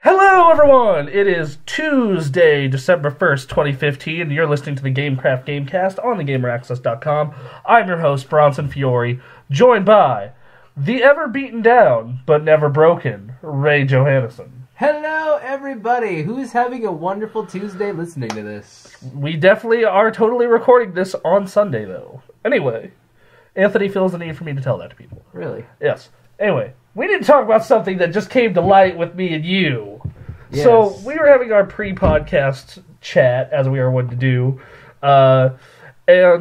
Hello, everyone! It is Tuesday, December 1st, 2015, and you're listening to the GameKraft GameKast on thegameaccess.com. I'm your host, Bronson Fiore, joined by the ever-beaten down, but never broken, Ray Johannesson. Hello, everybody! Who's having a wonderful Tuesday listening to this? We definitely are totally recording this on Sunday, though. Anyway, Anthony feels the need for me to tell that to people. Really? Yes. Anyway, we need to talk about something that just came to light with me and you. Yes. So, we were having our pre-podcast chat, as we are wont to do, and there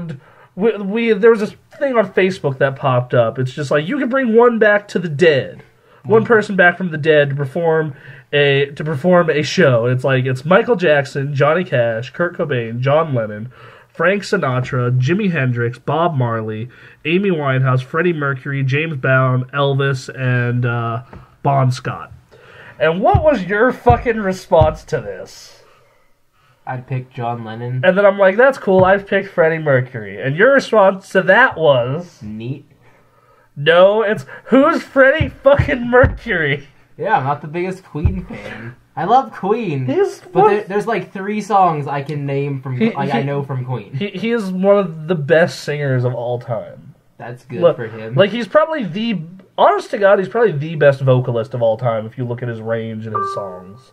was this thing on Facebook that popped up. It's just like, you can bring one back to the dead. One person back from the dead to perform a show. It's like, it's Michael Jackson, Johnny Cash, Kurt Cobain, John Lennon, Frank Sinatra, Jimi Hendrix, Bob Marley, Amy Winehouse, Freddie Mercury, James Brown, Elvis, and Bon Scott. And what was your fucking response to this? I'd pick John Lennon. And then I'm like, that's cool, I've picked Freddie Mercury. And your response to that was... Neat. No, it's, who's Freddie fucking Mercury? Yeah, I'm not the biggest Queen fan. I love Queen, but there's like 3 songs I can name from I know from Queen. He is one of the best singers of all time. That's good for him. Like, he's probably honest to God, he's probably the best vocalist of all time if you look at his range and his songs.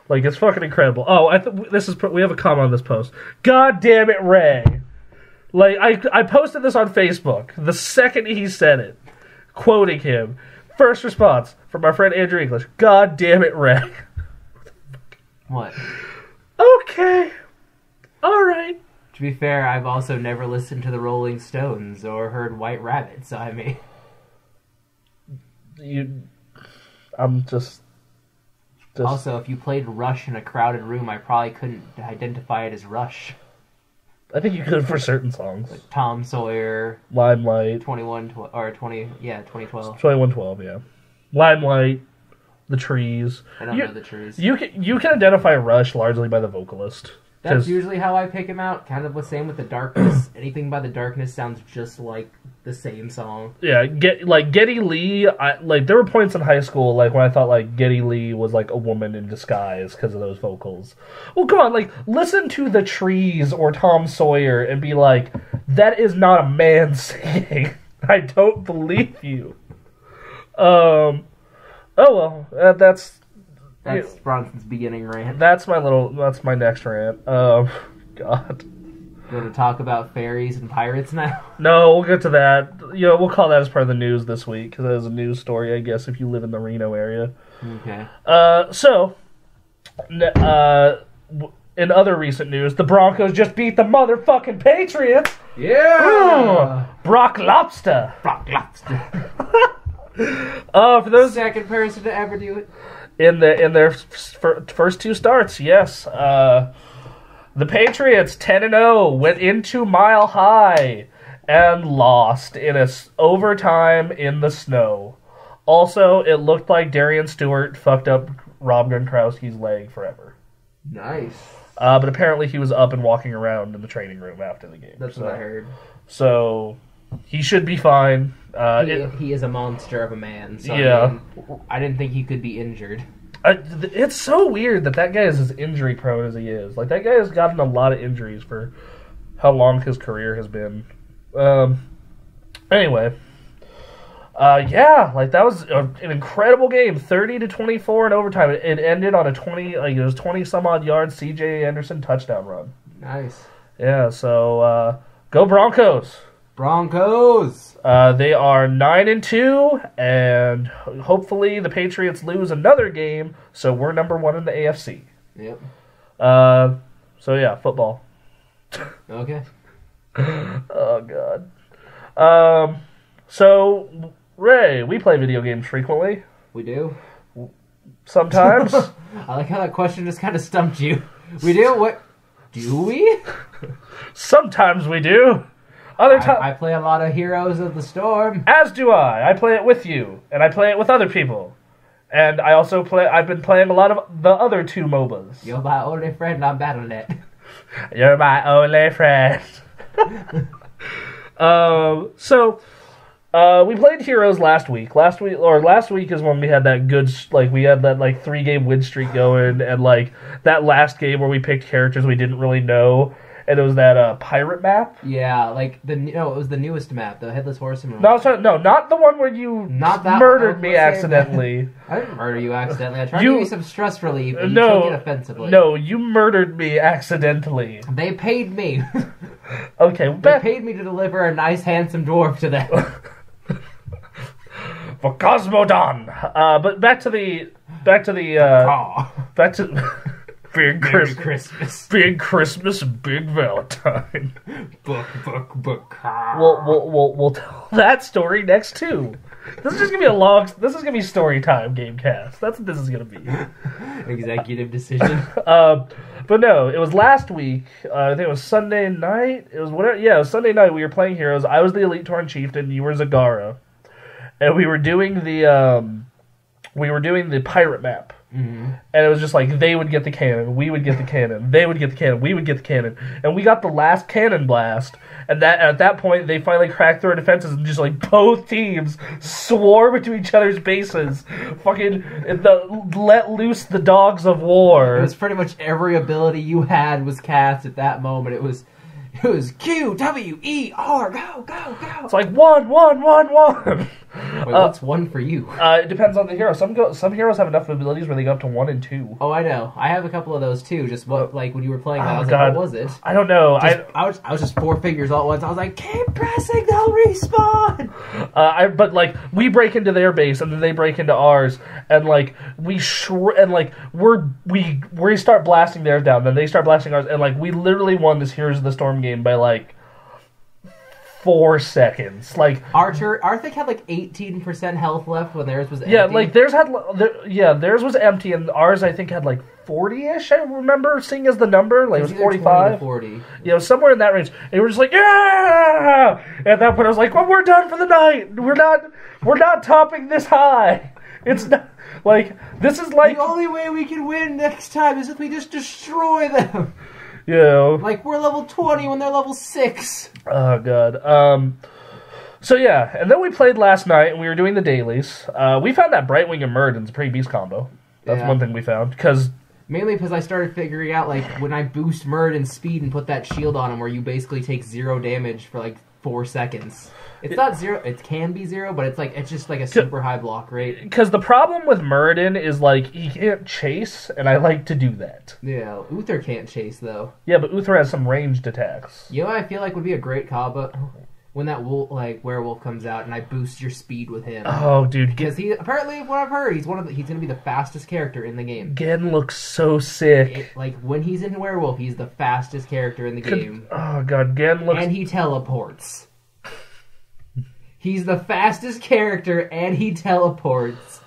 Like, it's fucking incredible. Oh, we have a comment on this post. God damn it, Ray. Like, I posted this on Facebook the second he said it, quoting him. First response from our friend Andrew English. God damn it, Ray. What? Okay. Alright. To be fair, I've also never listened to the Rolling Stones or heard White Rabbit, so I mean... I'm just... Also, if you played Rush in a crowded room, I probably couldn't identify it as Rush. I think you could for certain songs. Like Tom Sawyer... Limelight. 2112, yeah. Limelight. The Trees. I don't know the Trees. You can identify Rush largely by the vocalist. That's usually how I pick him out. Kind of the same with The Darkness. Anything by The Darkness sounds just like the same song. Yeah, Geddy Lee. There were points in high school when I thought Geddy Lee was a woman in disguise because of those vocals. Well, come on, listen to The Trees or Tom Sawyer and be like, that is not a man singing. I don't believe you. Oh well, that's Bronson's beginning rant. That's my next rant. God. You want to talk about fairies and pirates now? No, we'll get to that. We'll call that as part of the news this week, because that is a news story, I guess, if you live in the Reno area. Okay. In other recent news, the Broncos just beat the motherfucking Patriots! Yeah! Brock Lobster! For those second person to ever do it. In their first 2 starts, yes. The Patriots 10-0 went into Mile High and lost in a overtime in the snow. Also, it looked like Darian Stewart fucked up Rob Gronkowski's leg forever. Nice. But apparently he was up and walking around in the training room after the game. That's what I heard. So he should be fine. He is a monster of a man. So yeah. I didn't think he could be injured. It's so weird that guy is as injury prone as he is. That guy has gotten a lot of injuries for how long his career has been. Anyway. That was an incredible game. 30-24 in overtime. It ended on a 20 some odd yard CJ Anderson touchdown run. Nice. Yeah, so go Broncos. Broncos! They are 9-2, and hopefully the Patriots lose another game, so we're number 1 in the AFC. Yep. So yeah, football. Okay. Oh, God. So, Ray, we play video games frequently. We do? Sometimes. I like how that question just kind of stumped you. We do? What? Do we? Sometimes we do. Other times I play a lot of Heroes of the Storm. As do I. I play it with you, and I play it with other people. And I also I've been playing a lot of the other 2 MOBAs. You're my only friend on Battle.net. You're my only friend. So, We played Heroes last week. Last week is when we had that good, we had that 3-game win streak going, and that last game where we picked characters we didn't really know, and it was that pirate map. Yeah, it was the newest map, the Headless Horseman. No, not the one where you murdered me accidentally. I didn't murder you accidentally. I tried to give you some stress relief, and you took it offensively. No, you murdered me accidentally. They paid me. Okay, they paid me to deliver a nice, handsome dwarf to them. For Cosmodon. But back to the Big Christmas. Big Christmas, Big Valentine. Book. We'll tell that story next too. This is just gonna be this is gonna be story time, GameKast. That's what this is gonna be. Executive decision. But no, it was last week. I think it was Sunday night. It was whatever. Yeah, it was Sunday night. We were playing Heroes. I was the Elite Torn Chieftain. You were Zagara, and we were doing the pirate map. Mm-hmm. And it was just they would get the cannon, we would get the cannon, they would get the cannon, we would get the cannon, and we got the last cannon blast. And at that point, they finally cracked through our defenses and just both teams swarm into each other's bases, let loose the dogs of war. It was pretty much every ability you had was cast at that moment. It was QWER, go. It's one. Wait, what's one for you? It depends on the hero. Some heroes have enough abilities where they go up to 1 and 2. Oh, I know. I have a couple of those too. Just when you were playing that, I was God. What was it? I don't know. I was just 4 figures all at once. I was like, keep pressing, they'll respawn. But we break into their base and then they break into ours, and we start blasting theirs down, then they start blasting ours, and we literally won this Heroes of the Storm game by 4 seconds. Arthur had 18% health left when theirs was empty. Yeah, theirs was empty, and ours I think had 40-ish. I remember seeing as the number. It was 45. 40. Yeah, it was somewhere in that range. And we were just yeah! And at that point I was well, we're done for the night. We're not topping this high. It's not this is the only way we can win next time is if we just destroy them. Yeah. We're level 20 when they're level 6. Oh, God. So, yeah. And then we played last night, and we were doing the dailies. We found that Brightwing and Murden's a pretty beast combo. That's one thing we found. Mainly because I started figuring out, when I boost Murden's speed and put that shield on him where you basically take 0 damage for, 4 seconds. It's not 0. It can be 0, but it's just a super high block rate. Because the problem with Muradin is he can't chase, and I like to do that. Yeah, Uther can't chase though. Yeah, but Uther has some ranged attacks. You know what I feel would be a great combo? When that werewolf comes out and I boost your speed with him. Oh, dude! Because he apparently, what I've heard, he's gonna be the fastest character in the game. Gen looks so sick. When he's in werewolf, he's the fastest character in the game. Oh God, Gen looks. And he teleports. He's the fastest character, and he teleports.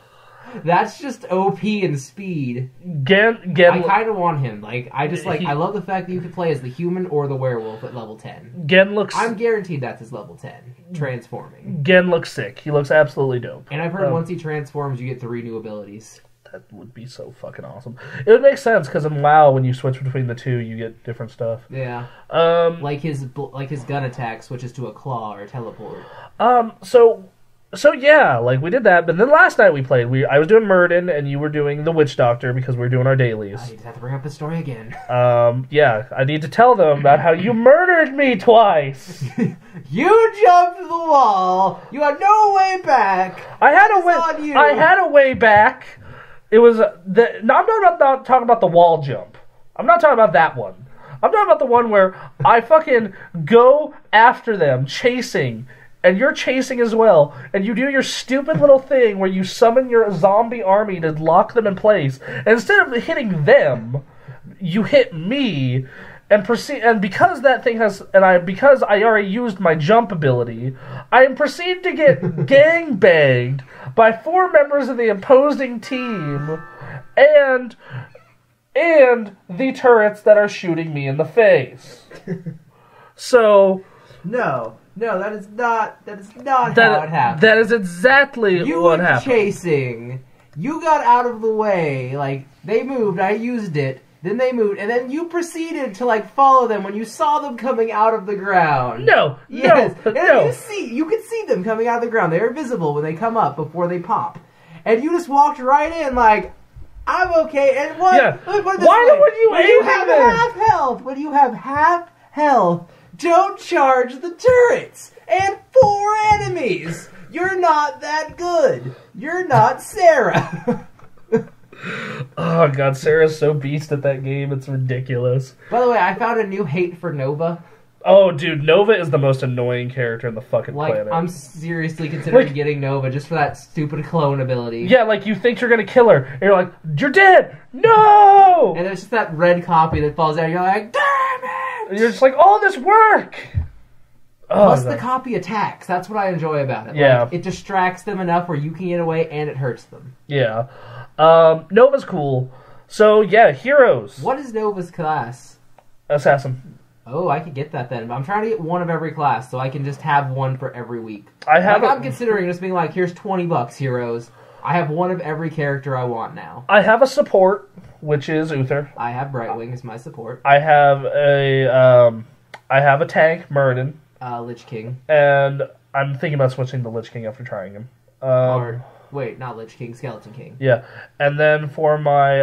That's just OP in speed. Gen I kind of want him. I love the fact that you can play as the human or the werewolf at level 10. Gen looks. I'm guaranteed that's his level 10. Transforming. Gen looks sick. He looks absolutely dope. And I've heard once he transforms, you get 3 new abilities. That would be so fucking awesome. It would make sense because in WoW, when you switch between the two, you get different stuff. Yeah. His gun attack switches to a claw or a teleport. So yeah, we did that. But then last night we played. I was doing Murden and you were doing the Witch Doctor because we were doing our dailies. I just have to bring up the story again. Yeah, I need to tell them about how you murdered me twice. You jumped the wall. You had no way back. I had a way back. It was I'm not talking about the wall jump. I'm not talking about that one. I'm talking about the one where I fucking go after them, chasing, and you're chasing as well, and you do your stupid little thing where you summon your zombie army to lock them in place. And instead of hitting them, you hit me, and proceed. And because that thing because I already used my jump ability, I proceed to get gang banged by 4 members of the opposing team, and the turrets that are shooting me in the face. So no, that is not how it happened. That is exactly what happened. You were chasing. You got out of the way. They moved. I used it. Then they moved, and then you proceeded to like follow them when you saw them coming out of the ground. No, yes, no, and no. you could see them coming out of the ground. They are visible when they come up before they pop, and you just walked right in like, I'm okay. And what? Yeah. Why would you when aim you have at half health? When you have half health, don't charge the turrets and 4 enemies. You're not that good. You're not Sarah. Oh god, Sarah's so beast at that game, it's ridiculous. By the way, I found a new hate for Nova. Oh, dude, Nova is the most annoying character in the fucking planet. I'm seriously considering getting Nova just for that stupid clone ability. Yeah, like, you think you're gonna kill her, and you're like, you're dead! No! And there's just that red copy that falls out, and you're like, damn it! And you're just like, all this work! Plus the copy attacks. That's what I enjoy about it. Yeah. Like, it distracts them enough where you can get away, and it hurts them. Yeah. Nova's cool. So, yeah, heroes. What is Nova's class? Assassin. Oh, I could get that then. I'm trying to get one of every class, so I can just have one for every week. I'm considering just being like, here's $20, heroes. I have one of every character I want now. I have a support, which is Uther. I have Brightwing as my support. I have a tank, Muradin. Lich King. And I'm thinking about switching to Lich King after trying him. Wait, not Lich King, Skeleton King. Yeah, and then for my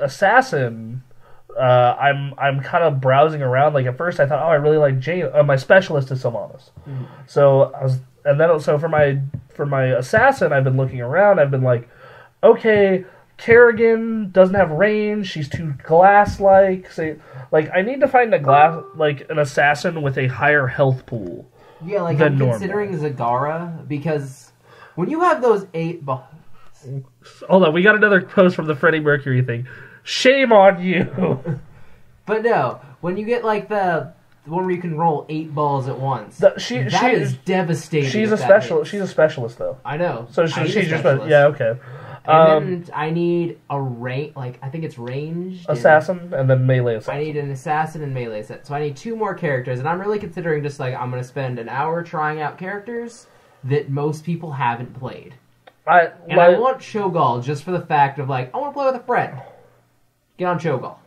assassin, I'm kind of browsing around. Like at first, I thought, oh, I really like Jane. My specialist is Sylvanas. Mm-hmm. So for my assassin, I've been looking around. I've been like, okay, Kerrigan doesn't have range. She's too glass-like. So, like, I need to find an assassin with a higher health pool. Yeah, like I'm considering Zagara because when you have those 8 balls. Hold on, we got another post from the Freddie Mercury thing. Shame on you. But no, when you get like the one where you can roll 8 balls at once, that is devastating. She's a specialist. She's a specialist, though. I know. So she's just okay. And then I need a I think it's ranged assassin and then melee assassin. I need an assassin and melee assassin. So I need 2 more characters, and I'm really considering just like I'm going to spend an hour trying out characters that most people haven't played. I want Cho'Gall just for the fact of like I want to play with a friend. Get on Cho'Gall.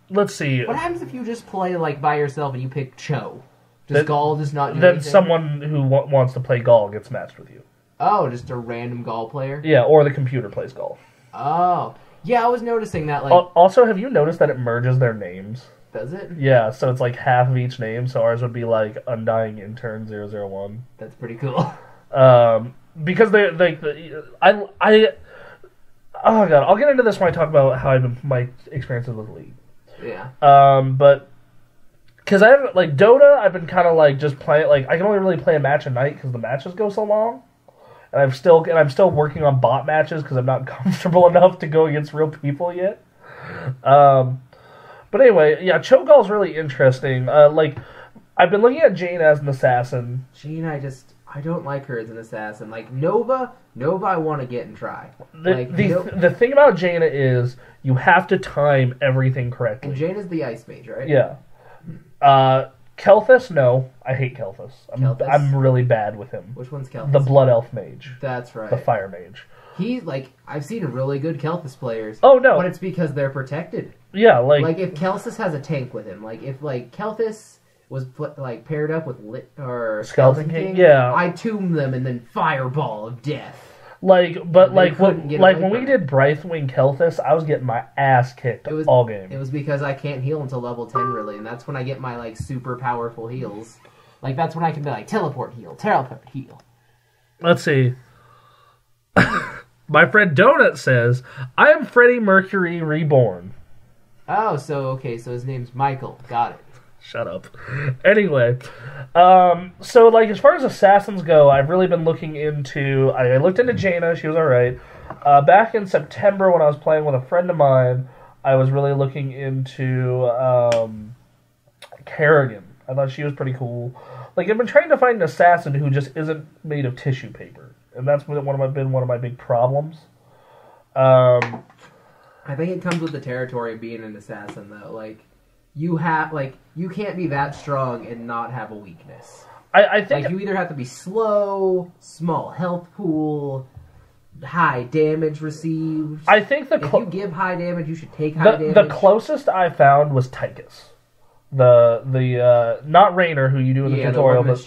Let's see. What happens if you just play like by yourself and you pick Cho? Does Gall just not do anything? Then someone who wants to play Gall gets matched with you. Oh, just a random Gall player? Yeah, or the computer plays Gall. Oh. Yeah, I was noticing that. Like. Also, have you noticed that it merges their names? Does it? Yeah, so it's like half of each name, so ours would be like Undying Intern 001. That's pretty cool. Because they're like, oh god, I'll get into this when I talk about how my experiences with League. Yeah. But because I haven't like Dota, I've been kind of like just playing. Like I can only really play a match a night because the matches go so long, and I'm still working on bot matches because I'm not comfortable enough to go against real people yet. But anyway, yeah, Cho'Gall's really interesting. Like I've been looking at Jane as an assassin. Jane, I don't like her as an assassin. Like Nova, I want to get and try. The thing about Jaina is you have to time everything correctly. And Jaina's the ice mage, right? Yeah. Kel'Thas, no. I hate Kel'Thas. I'm really bad with him. Which one's Kel'Thas? The Blood Elf Mage. That's right. The Fire Mage. He's like, I've seen really good Kel'Thas players. Oh, no. But it's because they're protected. Yeah, like if Kel'Thas has a tank with him, like if like Kel'Thas was like paired up with Skeleton King, yeah, I tomb them and then Fireball of Death. When we did Brightwing Kel'Thas, I was getting my ass kicked all game. It was because I can't heal until level 10 really, and that's when I get my like super powerful heals. Like that's when I can be like teleport heal. Let's see. My friend Donut says, "I am Freddie Mercury reborn." Oh, so his name's Michael. Got it. Shut up. Anyway, so like as far as assassins go, I've really been looking into. I looked into Jaina. She was all right. Back in September, when I was playing with a friend of mine, I was really looking into Kerrigan. I thought she was pretty cool. Like I've been trying to find an assassin who just isn't made of tissue paper, and that's been one of my big problems. I think it comes with the territory of being an assassin, though. Like. You can't be that strong and not have a weakness. I think like you either have to be slow, small health pool, high damage received. I think if you give high damage, you should take high damage. The closest I found was Tychus. The not Raynor, who you do in the tutorial, but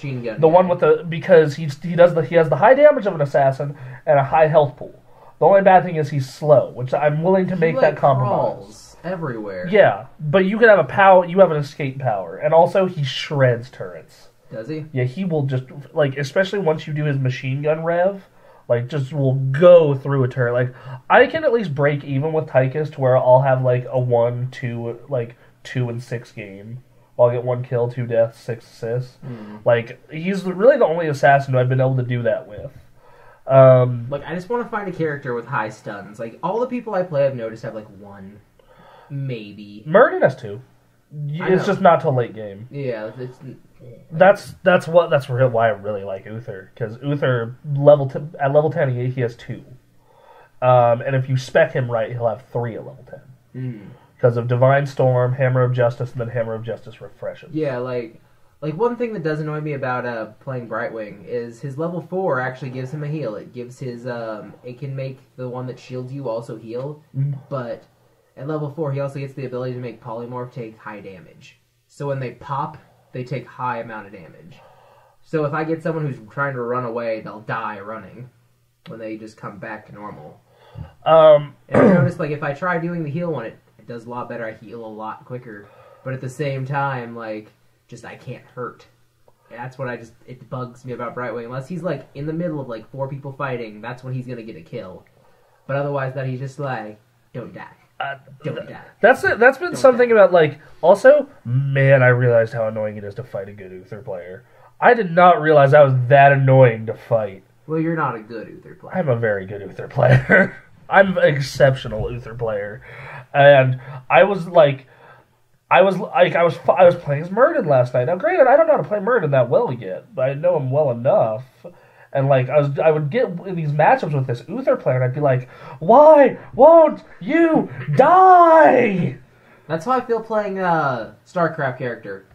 the one with the, because he has the high damage of an assassin and a high health pool. The only bad thing is he's slow, which I'm willing to make that compromise. Crawls everywhere. Yeah, but you can have you have an escape power, and also he shreds turrets. Does he? Yeah, he will just, like, especially once you do his machine gun rev, like, just will go through a turret. Like, I can at least break even with Tychus to where I'll have, like, a 2 and 6 game. I'll get 1 kill, 2 deaths, 6 assists. Like, he's really the only assassin who I've been able to do that with. Like, I just want to find a character with high stuns. Like, all the people I play I've noticed have, like, 1, maybe. Murden has 2. It's just not till late game. Yeah, that's why I really like Uther, because Uther at level 10 he has 2, and if you spec him right, he'll have 3 at level 10 because of Divine Storm, Hammer of Justice, and then Hammer of Justice refreshes. Yeah, like one thing that does annoy me about playing Brightwing is his level 4 actually gives him a heal. It gives his it can make the one that shields you also heal, but at level 4 he also gets the ability to make Polymorph take high damage. So when they pop, they take high amount of damage. So if I get someone who's trying to run away, they'll die running when they just come back to normal. And I noticed, like, if I try doing the heal one, it does a lot better. I heal a lot quicker. But at the same time, like, just I can't hurt. That's what it bugs me about Brightwing. Unless he's, like, in the middle of, like, 4 people fighting, that's when he's gonna get a kill. But otherwise, that he's just like, don't die. Don't die. That's it. That's been something about, like, also, man, I realized how annoying it is to fight a good Uther player. I did not realize I was that annoying to fight. Well, you're not a good Uther player. I'm a very good Uther player. I'm an exceptional Uther player. And I was playing as Murden last night. Now, granted, I don't know how to play Murden that well yet, but I know him well enough. And, like, I would get in these matchups with this Uther player, and I'd be like, why won't you die? That's how I feel playing StarCraft character.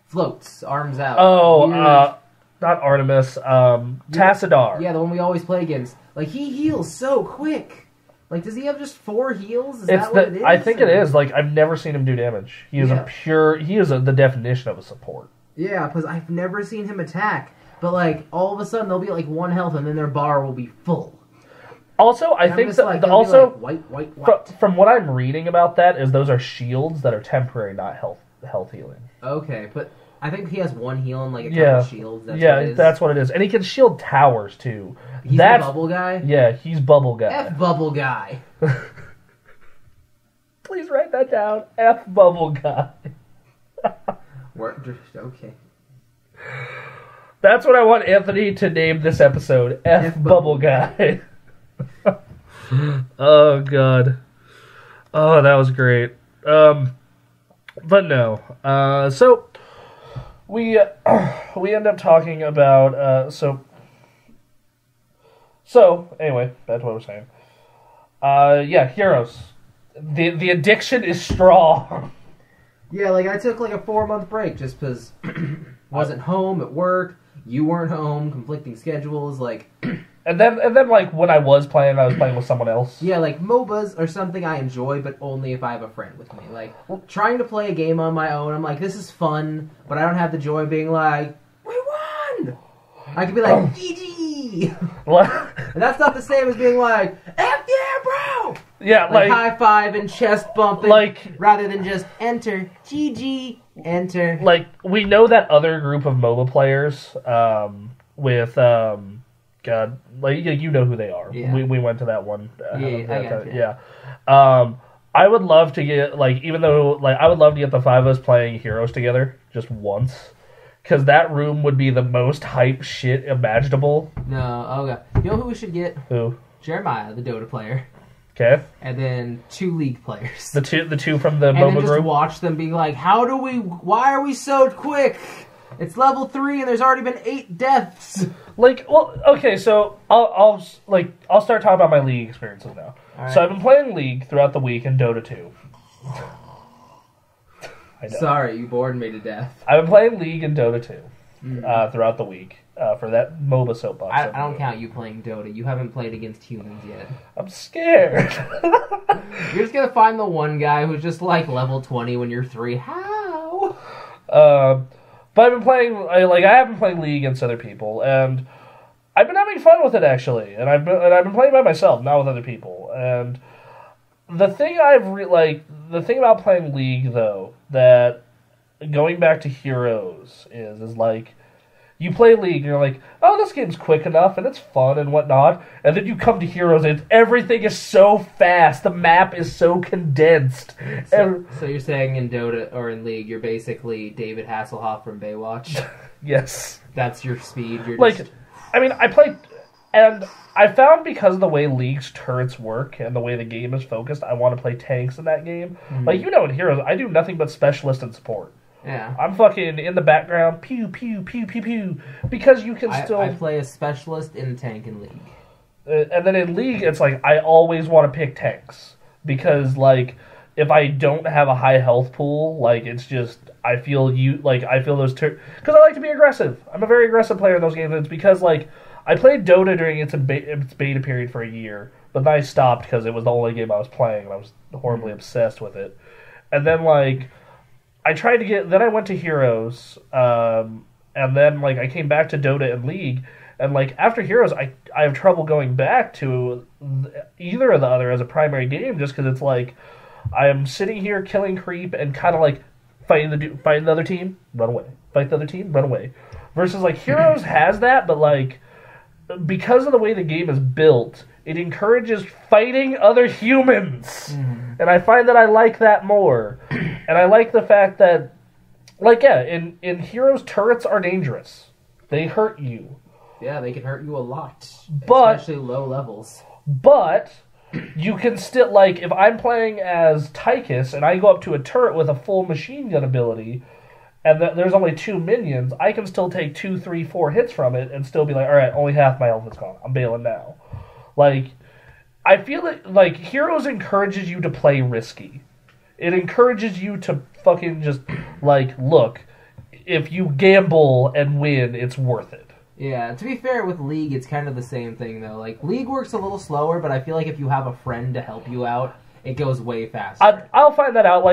Floats, arms out. Oh, not Artemis, Tassadar. Yeah, the one we always play against. Like, he heals so quick. Like, does he have just 4 heals? Is that what it is? I think it is. Like, I've never seen him do damage. He is the definition of a support. Yeah, because I've never seen him attack. But, like, all of a sudden, they'll be, like, 1 health, and then their bar will be full. Also, I think that, like, also, like, white. From what I'm reading about that, is those are shields that are temporary, not health healing. Okay, but I think he has 1 heal and, like, a couple of shields. That's what it is. And he can shield towers, too. He's the bubble guy? Yeah, he's bubble guy. F bubble guy. Please write that down. F bubble guy. Okay. That's what I want Anthony to name this episode. F Bubble Guy. Oh, God. Oh, that was great. But no. So, we end up talking about... So, anyway, that's what I was saying. Yeah, heroes. The addiction is strong. Yeah, like, I took, like, a 4-month break just because wasn't home at work. You weren't home, conflicting schedules, like... And then, like, when I was playing with someone else. Yeah, like, MOBAs are something I enjoy, but only if I have a friend with me. Like, trying to play a game on my own, I'm like, this is fun, but I don't have the joy of being like, we won! I could be like, GG! And that's not the same as being like, F yeah, bro! Yeah, like high five and chest bumping, like, rather than just enter, GG, enter. Like, we know that other group of MOBA players, with, God, like, you know who they are. Yeah. We went to that one. Yeah. I would love to get, like, even though, like, I would love to get the 5 of us playing Heroes together just once. Because that room would be the most hype shit imaginable. No, okay. You know who we should get? Who? Jeremiah, the Dota player. Okay. And then 2 League players. The two from the MOBA group. And then just group? watch them being like, why are we so quick? It's level 3 and there's already been 8 deaths. Like, well, okay, so I'll start talking about my League experiences now. Right. So I've been playing League throughout the week in Dota 2. I know. Sorry, you bored me to death. I've been playing League in Dota 2. throughout the week for that MOBA soapbox. I don't count you playing Dota. You haven't played against humans yet. I'm scared. You're just gonna find the one guy who's just like level 20 when you're 3. How? But I've been playing, I have been playing League against other people, and I've been having fun with it actually. And I've been playing by myself, not with other people. And the thing the thing about playing League though, that going back to Heroes is like, you play League and you're like, oh, this game's quick enough and it's fun and whatnot, and then you come to Heroes and everything is so fast, the map is so condensed. So you're saying in Dota or in League, you're basically David Hasselhoff from Baywatch? Yes. That's your speed. You're just... I mean, I played, and I found because of the way League's turrets work and the way the game is focused, I want to play tanks in that game. Mm-hmm. In Heroes, I do nothing but specialist and support. Yeah. I'm fucking in the background, pew, pew, pew, pew, pew, because you can still... I play a specialist in tank in League. And then in League, it's like, I always want to pick tanks, because, if I don't have a high health pool, it's just, I feel those... Because I like to be aggressive. I'm a very aggressive player in those games, and it's because, I played Dota during its beta period for a year, but then I stopped because it was the only game I was playing, and I was horribly obsessed with it. And then, I tried to then I went to Heroes, and then, I came back to Dota and League, and, after Heroes, I have trouble going back to either or the other as a primary game, just because it's, I am sitting here killing creep and kind of, fighting the other team, run away. Fight the other team, run away. Versus, Heroes has that, but, because of the way the game is built, it encourages fighting other humans. Mm-hmm. And I find that I like that more. And I like the fact that, in Heroes, turrets are dangerous. They hurt you. Yeah, they can hurt you a lot. But, especially low levels. But, you can still, if I'm playing as Tychus, and I go up to a turret with a full machine gun ability, and there's only 2 minions, I can still take 2, 3, 4 hits from it, and still be alright, only half my health is gone. I'm bailing now. I feel that, Heroes encourages you to play risky. It encourages you to fucking just, look, if you gamble and win, it's worth it. Yeah, to be fair, with League, it's kind of the same thing, though. League works a little slower, but I feel like if you have a friend to help you out, it goes way faster. I'll find that out.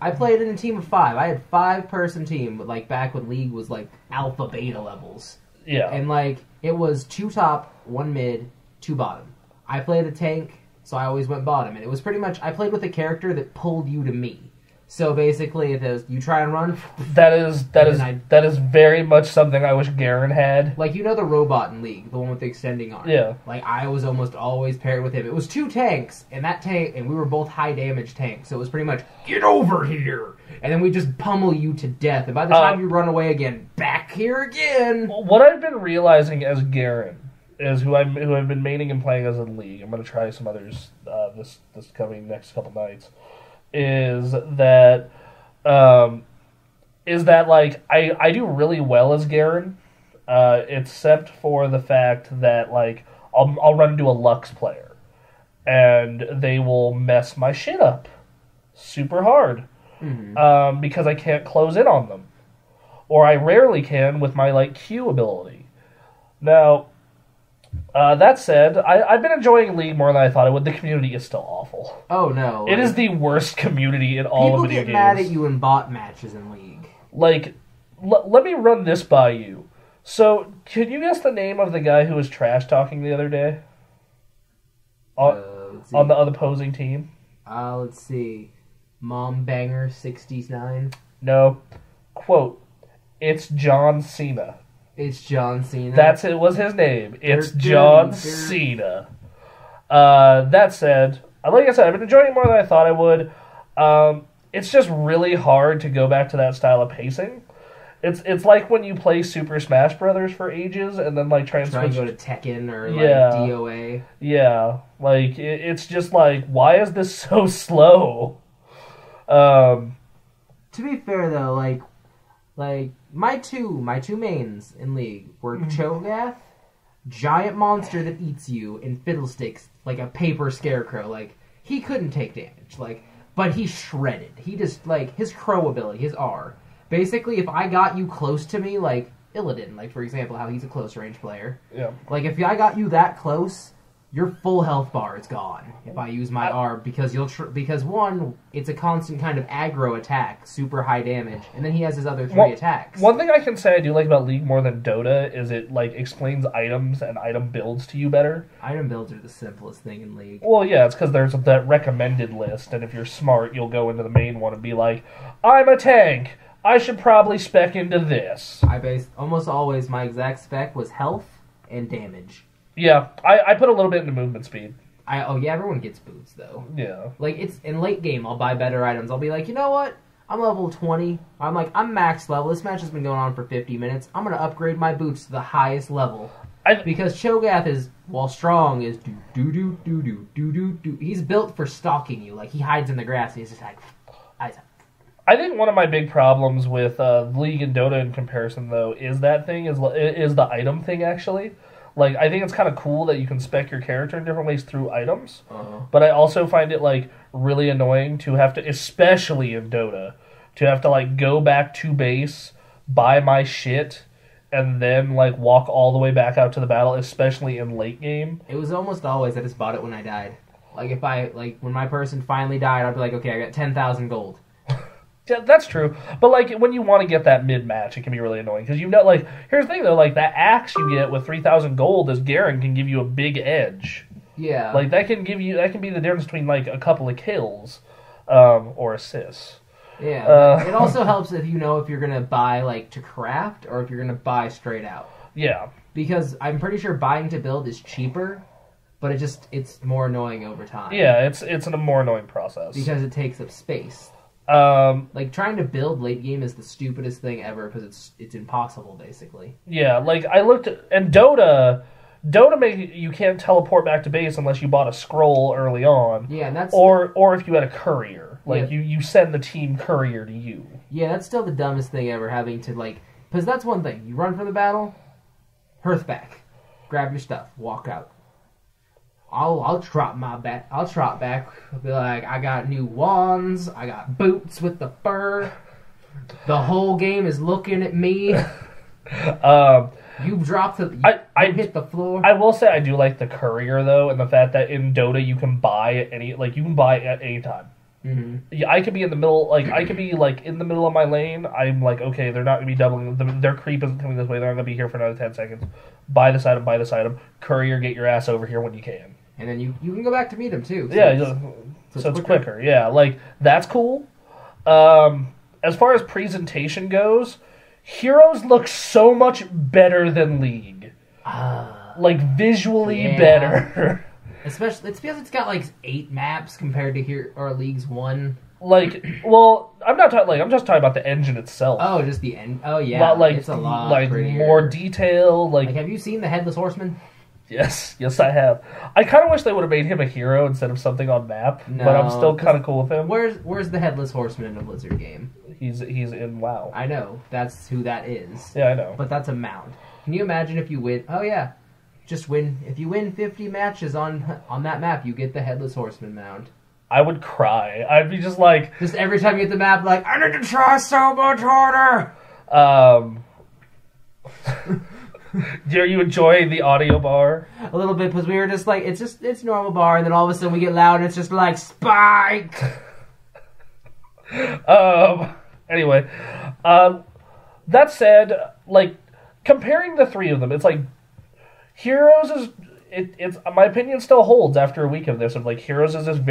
I played in a team of 5. I had 5-person team, back when League was, alpha, beta levels. Yeah. And, it was 2 top, 1 mid, 2 bottom. I played a tank, so I always went bottom. And it was pretty much, I played with a character that pulled you to me. So basically, if it was, you try and run... That is very much something I wish Garen had. The robot in League, the one with the extending arm. Yeah. I was almost always paired with him. It was 2 tanks, and we were both high damage tanks. So it was pretty much, get over here! And then we just pummel you to death. And by the time you run away again, back here again! What I've been realizing as Garen is who I've been maining and playing as in League. I'm going to try some others this coming next couple nights. Is that I do really well as Garen, except for the fact that I'll run into a Lux player, and they will mess my shit up super hard, because I can't close in on them, or I rarely can with my Q ability. Now, that said, I've been enjoying League more than I thought I would. The community is still awful. Oh, no. It is the worst community in all of video games. People get mad at you in bot matches in League. Let me run this by you. So, can you guess the name of the guy who was trash-talking the other day? On the other opposing team? Let's see. Mom Banger 69? No. Quote, it's John Cena. It's John Cena. It was his name. It's John Cena. That said, like I said, I've been enjoying it more than I thought I would. It's just really hard to go back to that style of pacing. It's like when you play Super Smash Brothers for ages and then try and go to Tekken or DOA. Yeah, it's just why is this so slow? To be fair though, my two mains in League were Cho'Gath, giant monster that eats you, and Fiddlesticks, a paper scarecrow. He couldn't take damage, but he shredded. He just, his crow ability, his R. Basically, if I got you close to me, Illidan. Like, for example, how he's a close-range player. Yeah. Like, if I got you that close, your full health bar is gone if I use my R, because because one, it's a constant kind of aggro attack, super high damage, and then he has his other 3 attacks. One thing I can say I do like about League more than Dota is it like explains items and item builds to you better. Item builds are the simplest thing in League. Well, yeah, it's because there's that recommended list, and if you're smart, you'll go into the main one and be like, I'm a tank. I should probably spec into this. I based almost always my exact spec was health and damage. Yeah, I put a little bit into movement speed. Everyone gets boots though. Yeah. Like, it's in late game, I'll buy better items. I'll be like, you know what? I'm level 20. I'm max level. This match has been going on for 50 minutes. I'm gonna upgrade my boots to the highest level. Because Cho'Gath is, while strong, is do. He's built for stalking you. Like, he hides in the grass and he's just like, I think one of my big problems with League and Dota in comparison, though, is the item thing, actually. Like, I think it's kind of cool that you can spec your character in different ways through items, but I also find it, like, really annoying to have to, especially in Dota, to have to, like, go back to base, buy my shit, and then, like, walk all the way back out to the battle, especially in late game. It was almost always I just bought it when I died. Like, when my person finally died, I'd be like, okay, I got 10,000 gold. Yeah, that's true. But, like, when you want to get that mid-match, it can be really annoying. Because, you know, like, here's the thing, though. Like, that axe you get with 3,000 gold as Garen can give you a big edge. Yeah. Like, that can be the difference between, like, a couple of kills or assists. Yeah. It also helps if you know if you're going to buy, like, to craft or if you're going to buy straight out. Yeah. Because I'm pretty sure buying to build is cheaper, but it's more annoying over time. Yeah, it's a more annoying process. Because it takes up space. Like, trying to build late game is the stupidest thing ever because it's impossible, basically. Yeah, like, I looked at... And Dota you can't teleport back to base unless you bought a scroll early on. Yeah, and that's... Or if you had a courier. Like, yeah. you send the team courier to you. Yeah, that's still the dumbest thing ever, having to, like... Because that's one thing. You run from the battle, hearth back. Grab your stuff. Walk out. I'll trot back. I'll be like, I got new wands. I got boots with the fur. The whole game is looking at me. You dropped you hit the floor. I will say I do like the courier though, and the fact that in Dota you can buy at any time. Mm-hmm. Yeah, I could be in the middle, in the middle of my lane. I'm like, okay, they're not gonna be doubling. Their creep isn't coming this way. They're not gonna be here for another 10 seconds. Buy this item. Courier, get your ass over here when you can. And then you can go back to meet him too. So it's quicker. Yeah, like, that's cool. As far as presentation goes, Heroes look so much better than League. Like, visually better. Especially, it's because it's got like 8 maps compared to League's 1. Like, well, I'm just talking about the engine itself. Oh, just the end. Oh yeah, not like, it's a lot like prettier. More detail. Like, have you seen the Headless Horseman? Yes, I have. I kind of wish they would have made him a hero instead of something on map, but I'm still kind of cool with him. Where's the Headless Horseman in a Blizzard game? He's in WoW. I know, that's who that is. Yeah, I know. But that's a mount. Can you imagine if you win? Oh yeah, if you win 50 matches on that map, you get the Headless Horseman mount. I would cry. I'd be just like... Just every time you hit the map, like, I need to try so much harder! Do you enjoy the audio bar? A little bit, because we were just like, it's normal bar, and then all of a sudden we get loud, and it's just like, Spike! Anyway. That said, like, comparing the three of them, it's like, Heroes is... It's my opinion still holds after a week of this. Of like, Heroes is this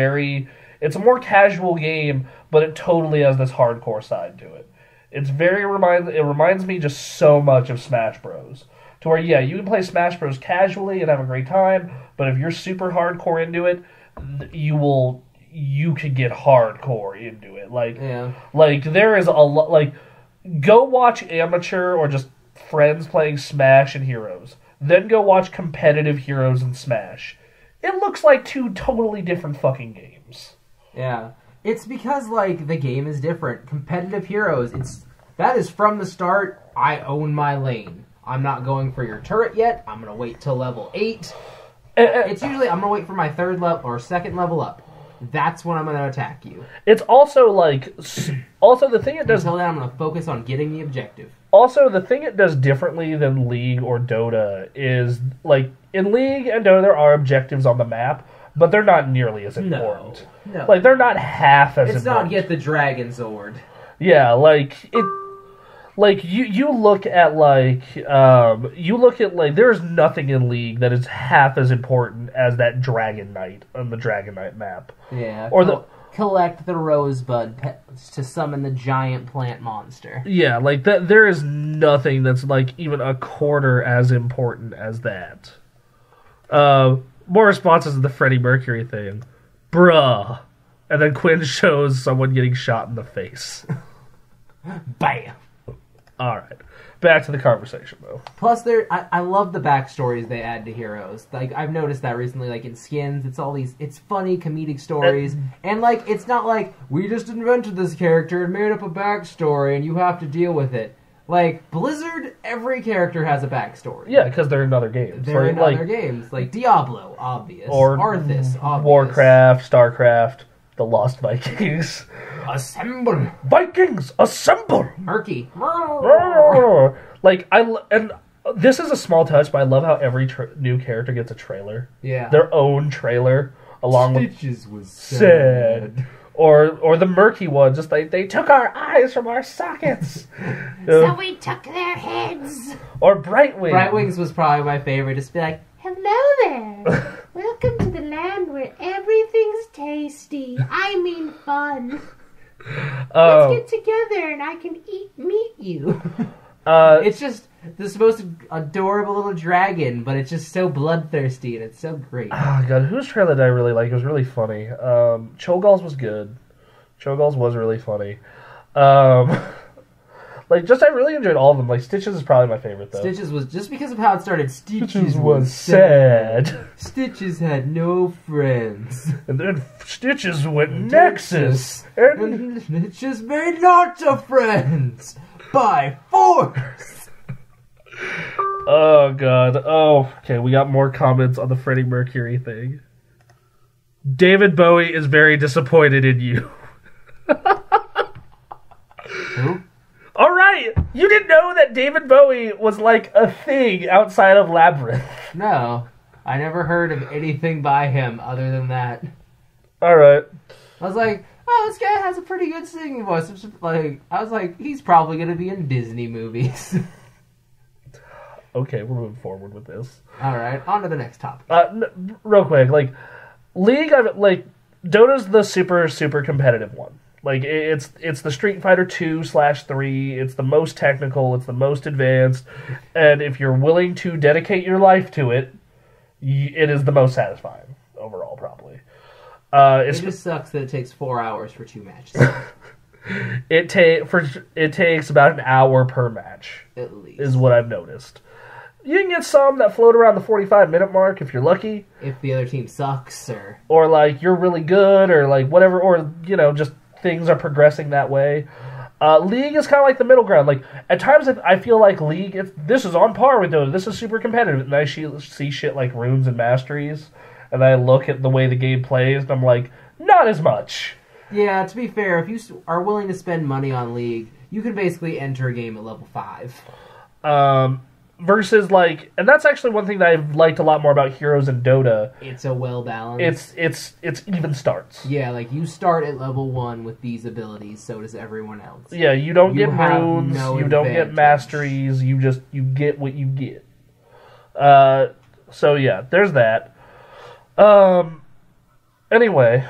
it's a more casual game, but it totally has this hardcore side to it. It reminds me just so much of Smash Bros. To where, yeah, you can play Smash Bros casually and have a great time, but if you're super hardcore into it, you could get hardcore into it. Like, yeah. Like, there is a lot, like, go watch amateur or just friends playing Smash and Heroes. Then go watch competitive Heroes and Smash. It looks like 2 totally different fucking games. Yeah. It's because, like, the game is different. Competitive Heroes, that is from the start, I own my lane. I'm not going for your turret yet. I'm going to wait till level 8. It's usually, I'm going to wait for my 3rd level or 2nd level up. that's when I'm going to attack you. It's also like... Also, the thing it does... Until then, I'm going to focus on getting the objective. Also, the thing it does differently than League or Dota is, like, in League and Dota, there are objectives on the map, but they're not nearly as important. No. Like, they're not half as important. It's not get the Dragon Sword. Yeah, like, it... Like, you look at, there's nothing in League that is half as important as that Dragon Knight on the Dragon Knight map. Yeah. Or collect the Rosebud to summon the giant plant monster. Yeah, like, there is nothing that's, like, even a quarter as important as that. More responses to the Freddie Mercury thing. Bruh. And then Quinn shows someone getting shot in the face. Bam! Alright. Back to the conversation, though. Plus, I love the backstories they add to heroes. Like, I've noticed that recently, like, in Skins, it's funny, comedic stories, and, like, it's not like, we just invented this character and made up a backstory, and you have to deal with it. Like, Blizzard, every character has a backstory. Yeah, because they're in other games. They're in other games. Like, Diablo, obvious. Or Arthas, obvious. Warcraft, Starcraft, the Lost Vikings. Assemble! Vikings, assemble! Murky. Like, and this is a small touch, but I love how every new character gets a trailer. Yeah. Their own trailer, along Stitches was sad. Or the murky one, just like, they took our eyes from our sockets. So we took their heads. Or Brightwing. Brightwings was probably my favorite. Just be like, hello there. Welcome to the land where everything's tasty. I mean fun. Let's get together and I can meet you. It's just this most adorable little dragon, but it's just so bloodthirsty and it's so great. Oh god, whose trailer did I really like? It was really funny. Cho'Gall's was good. Cho'Gall's was really funny. Like, just I really enjoyed all of them. Like, Stitches is probably my favorite, though. Stitches was, just because of how it started, Stitches was sad. Stitches had no friends. And then Stitches went Nexus. And Stitches made lots of friends. By force. Oh, God. Oh, okay, we got more comments on the Freddie Mercury thing. David Bowie is very disappointed in you. Who? All right, you didn't know that David Bowie was like a thing outside of Labyrinth. No, I never heard of anything by him other than that. All right. I was like, oh, this guy has a pretty good singing voice. I was like, he's probably going to be in Disney movies. Okay, we're moving forward with this. All right, on to the next topic. Real quick, like, League, Dota's the super competitive one. Like, it's the Street Fighter 2/3, it's the most technical, it's the most advanced, and if you're willing to dedicate your life to it, it is the most satisfying overall, probably. It just sucks that it takes 4 hours for 2 matches. It takes about an hour per match, at least, is what I've noticed. You can get some that float around the 45-minute mark if you're lucky. If the other team sucks, or like you're really good, or like whatever, or just things are progressing that way. League is kind of like the middle ground. Like, at times I feel like League, this is on par with Dota. This is super competitive. And I see shit like runes and masteries, and I look at the way the game plays, and I'm like, not as much. Yeah, to be fair, if you are willing to spend money on League, you can basically enter a game at level 5. Versus, like, and that's actually one thing that I've liked a lot more about Heroes and Dota. It's a well-balanced. It's even starts. Yeah, like, you start at level 1 with these abilities, so does everyone else. Yeah, you don't get runes, you don't get masteries, you get what you get. So yeah, there's that. Anyway,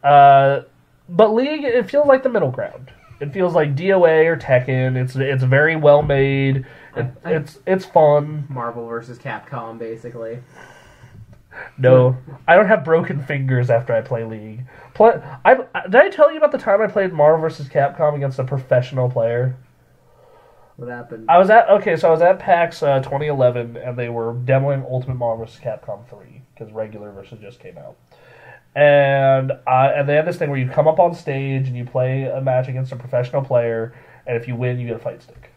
but League, it feels like the middle ground. It feels like DOA or Tekken. It's very well made. It's fun. Marvel vs. Capcom, basically. No, I don't have broken fingers after I play League. Did I tell you about the time I played Marvel vs. Capcom against a professional player? What happened? I was at PAX 2011, and they were demoing Ultimate Marvel vs. Capcom 3 because regular versus just came out. And they had this thing where you come up on stage and you play a match against a professional player, and if you win, you get a fight stick.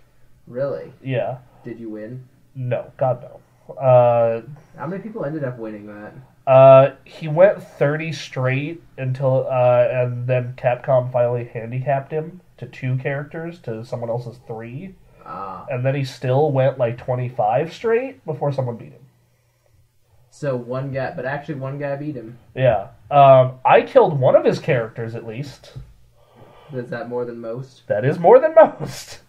Really? Yeah. Did you win? No, God no. How many people ended up winning that? He went 30 straight until, and then Capcom finally handicapped him to 2 characters to someone else's 3. And then he still went like 25 straight before someone beat him. So one guy beat him. Yeah. I killed one of his characters at least. Is that more than most? That is more than most.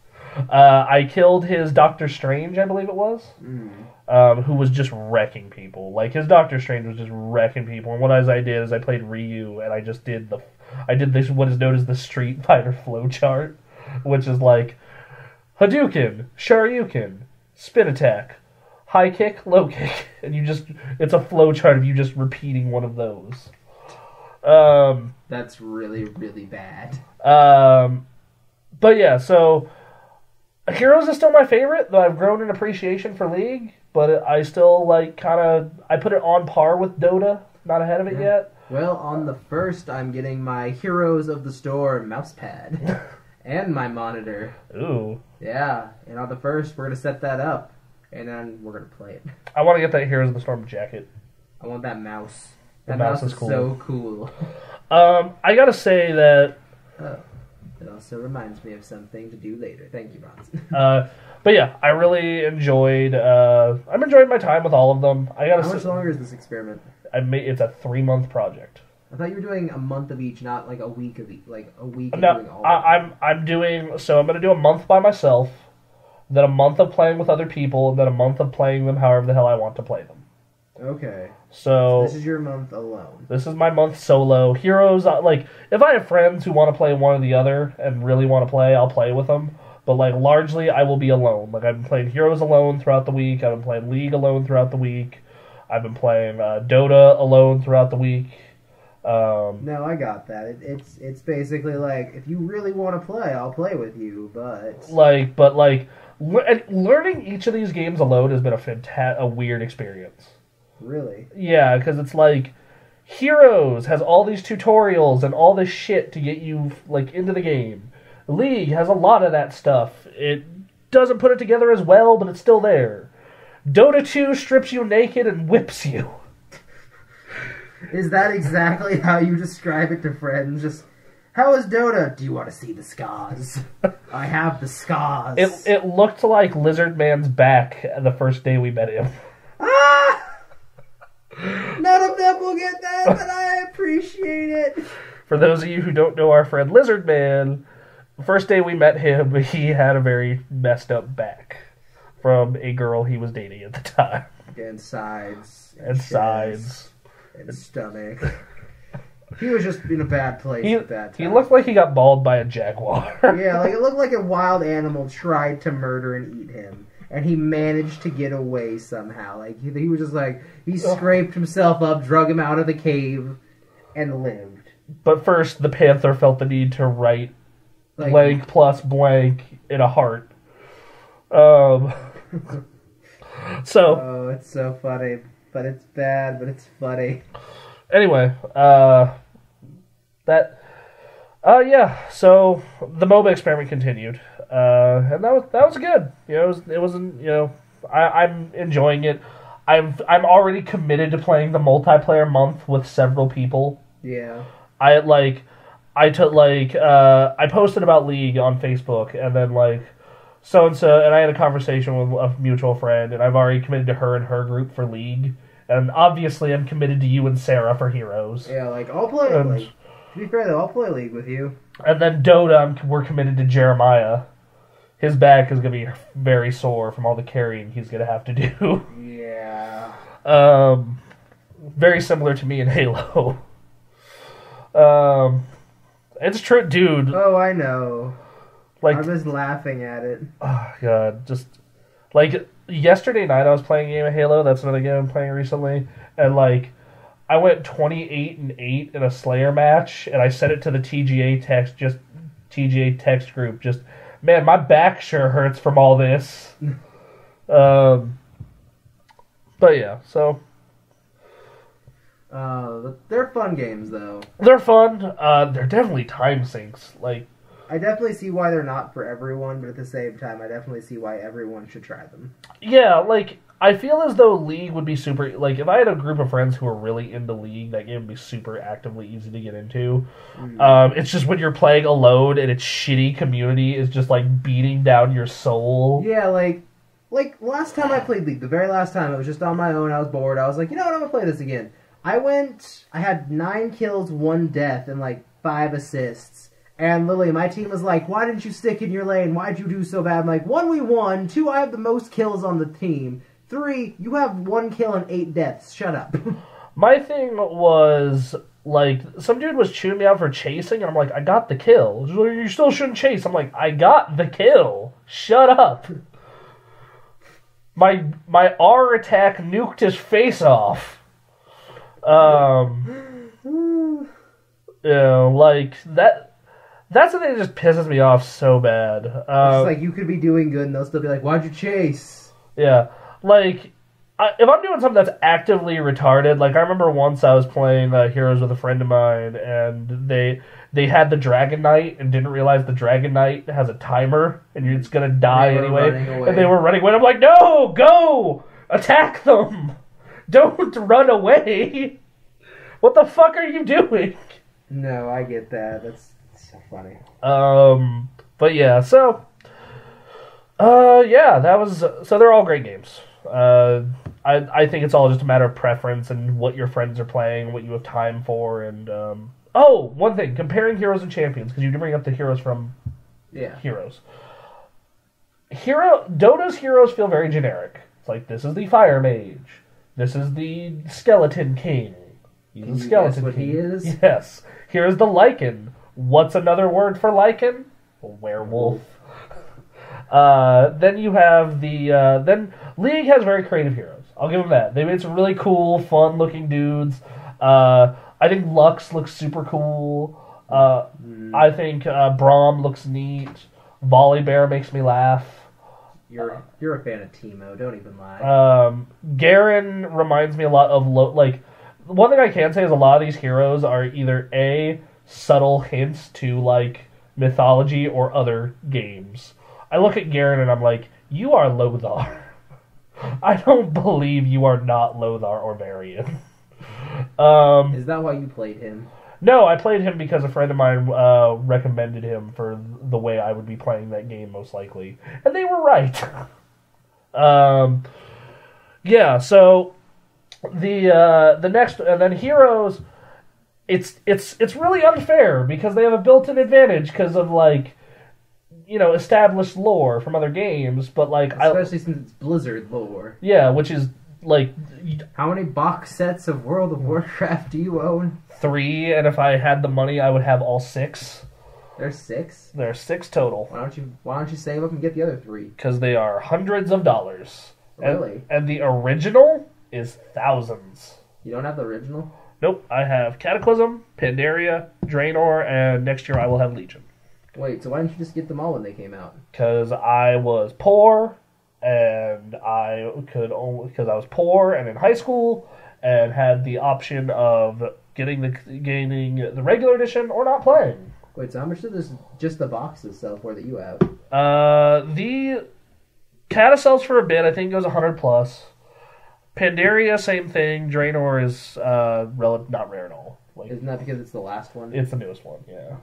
I killed his Doctor Strange, I believe it was, who was just wrecking people. Like, his Doctor Strange was just wrecking people. And what I did is I played Ryu, and I just did this what is known as the Street Fighter flowchart, which is like Hadouken, Shoryuken, spin attack, high kick, low kick, and it's a flowchart of you just repeating one of those. That's really, really bad. But yeah, so Heroes is still my favorite, though I've grown in appreciation for League, but I still I put it on par with Dota, not ahead of it yet. Well, on the first, I'm getting my Heroes of the Storm mousepad and my monitor. Ooh. Yeah, and on the first, we're going to set that up, and then we're going to play it. I want to get that Heroes of the Storm jacket. I want that mouse. That mouse is cool. So cool. I gotta say that... It also reminds me of something to do later. Thank you, Bronson. But yeah, I really enjoyed... I'm enjoying my time with all of them. How much longer is this experiment? It's a 3-month project. I thought you were doing a month of each, not like a week of each. Like a week of no, doing all of them. I'm doing... So I'm going to do a month by myself, then a month of playing with other people, and then a month of playing them however the hell I want to play them. Okay. So this is your month alone. This is my month solo. Heroes, if I have friends who want to play one or the other and really want to play, I'll play with them. But largely, I will be alone. I've been playing Heroes alone throughout the week. I've been playing League alone throughout the week. I've been playing Dota alone throughout the week. No, I got that. It's basically if you really want to play, I'll play with you. But learning each of these games alone has been a weird experience. Really? Yeah, because it's Heroes has all these tutorials and all this shit to get you into the game. League has a lot of that stuff. It doesn't put it together as well, but it's still there. Dota 2 strips you naked and whips you. Is that exactly how you describe it to friends? Just, how is Dota? Do you want to see the scars? I have the scars. It looked like Lizard Man's back the first day we met him. Ah! None of them will get that, but I appreciate it. For those of you who don't know our friend Lizard Man, the first day we met him, he had a very messed up back from a girl he was dating at the time. And sides. And sides. And stomach. He was just in a bad place at that time. He looked like he got mauled by a jaguar. Yeah, it looked like a wild animal tried to murder and eat him. And he managed to get away somehow. He was just he scraped himself up, drug him out of the cave, and lived. But first, the Panther felt the need to write blank plus blank in a heart. So. Oh, it's so funny. But it's bad, but it's funny. Anyway, yeah, so the MOBA experiment continued. And that was good. It wasn't, I'm enjoying it. I'm already committed to playing the multiplayer month with several people. Yeah. I posted about League on Facebook, and then so-and-so, and I had a conversation with a mutual friend, and I've already committed to her and her group for League. And obviously I'm committed to you and Sarah for Heroes. Yeah, I'll play, to be fair though, I'll play League with you. And then Dota, we're committed to Jeremiah. His back is going to be very sore from all the carrying he's going to have to do. Yeah. Very similar to me in Halo. It's true, dude. Oh, I know. I was laughing at it. Oh, God. Just, yesterday night I was playing a game of Halo. That's another game I'm playing recently. And, I went 28-8 in a Slayer match, and I sent it to the TGA text group. Just, man, my back sure hurts from all this. But yeah, so. They're fun games, though. They're fun. They're definitely time sinks. I definitely see why they're not for everyone, but at the same time, I definitely see why everyone should try them. Yeah, I feel as though League would be super... Like, if I had a group of friends who were really into League, that game would be super actively easy to get into. It's just when you're playing alone and its shitty community is just, like, beating down your soul. Yeah, like last time I played League, the very last time, it was just on my own, I was bored, I was like, you know what, I'm gonna play this again. I had 9 kills, 1 death, and, like, 5 assists. And Lily, my team was like, why didn't you stick in your lane? Why'd you do so bad? I'm like, 1, we won. 2, I have the most kills on the team. 3, you have 1 kill and 8 deaths. Shut up. My thing was, like, some dude was chewing me out for chasing, and I'm like, I got the kill. He's like, you still shouldn't chase. I'm like, I got the kill. Shut up. My R attack nuked his face off. You know, like, that's the thing that just pisses me off so bad. It's like, you could be doing good, and they'll still be like, why'd you chase? Yeah. Like, if I'm doing something that's actively retarded, like, I remember once I was playing Heroes with a friend of mine, and they had the Dragon Knight and didn't realize the Dragon Knight has a timer, and it's gonna die anyway. And they were running away. I'm like, no! Go! Attack them! Don't run away! What the fuck are you doing? No, I get that. That's so funny. But yeah, so... yeah, that was... So they're all great games. I think it's all just a matter of preference and what your friends are playing, what you have time for, and... Oh, one thing. Comparing Heroes and Champions, because you did bring up the Heroes from Heroes. Dota's Heroes feel very generic. It's like, this is the Fire Mage. This is the Skeleton King. He's a Skeleton King. What he is? Yes. Here's the Lycan. What's another word for Lycan? A werewolf. Then you have the... then League has very creative heroes. I'll give them that. They made some really cool, fun-looking dudes. I think Lux looks super cool. I think Braum looks neat. Volibear makes me laugh. You're a fan of Teemo, don't even lie. Garen reminds me a lot of... like, one thing I can say is a lot of these heroes are either A, subtle hints to, like, mythology or other games. I look at Garen and I'm like, you are Lothar. I don't believe you are not Lothar or Varian. Is that why you played him? No, I played him because a friend of mine recommended him for the way I would be playing that game most likely. And they were right. Yeah, so the next... And then Heroes... It's really unfair because they have a built-in advantage because of, like, you know, established lore from other games, but, like... Especially since it's Blizzard lore. Yeah, which is, like... How many box sets of World of Warcraft do you own? 3, and if I had the money, I would have all 6. There's 6? There's 6 total. Why don't you save up and get the other 3? Because they are hundreds of dollars. Really? And the original is thousands. You don't have the original? Nope, I have Cataclysm, Pandaria, Draenor, and next year I will have Legion. Wait, so why didn't you just get them all when they came out? Because I was poor, and because I was poor and in high school, and had the option of gaining the regular edition or not playing. Wait, so how much does just the boxes sell for that you have? The Cata sells for a bit. I think it goes 100 plus. Pandaria, same thing. Draenor is not rare at all. Like, isn't that because it's the last one? It's the newest one, yeah.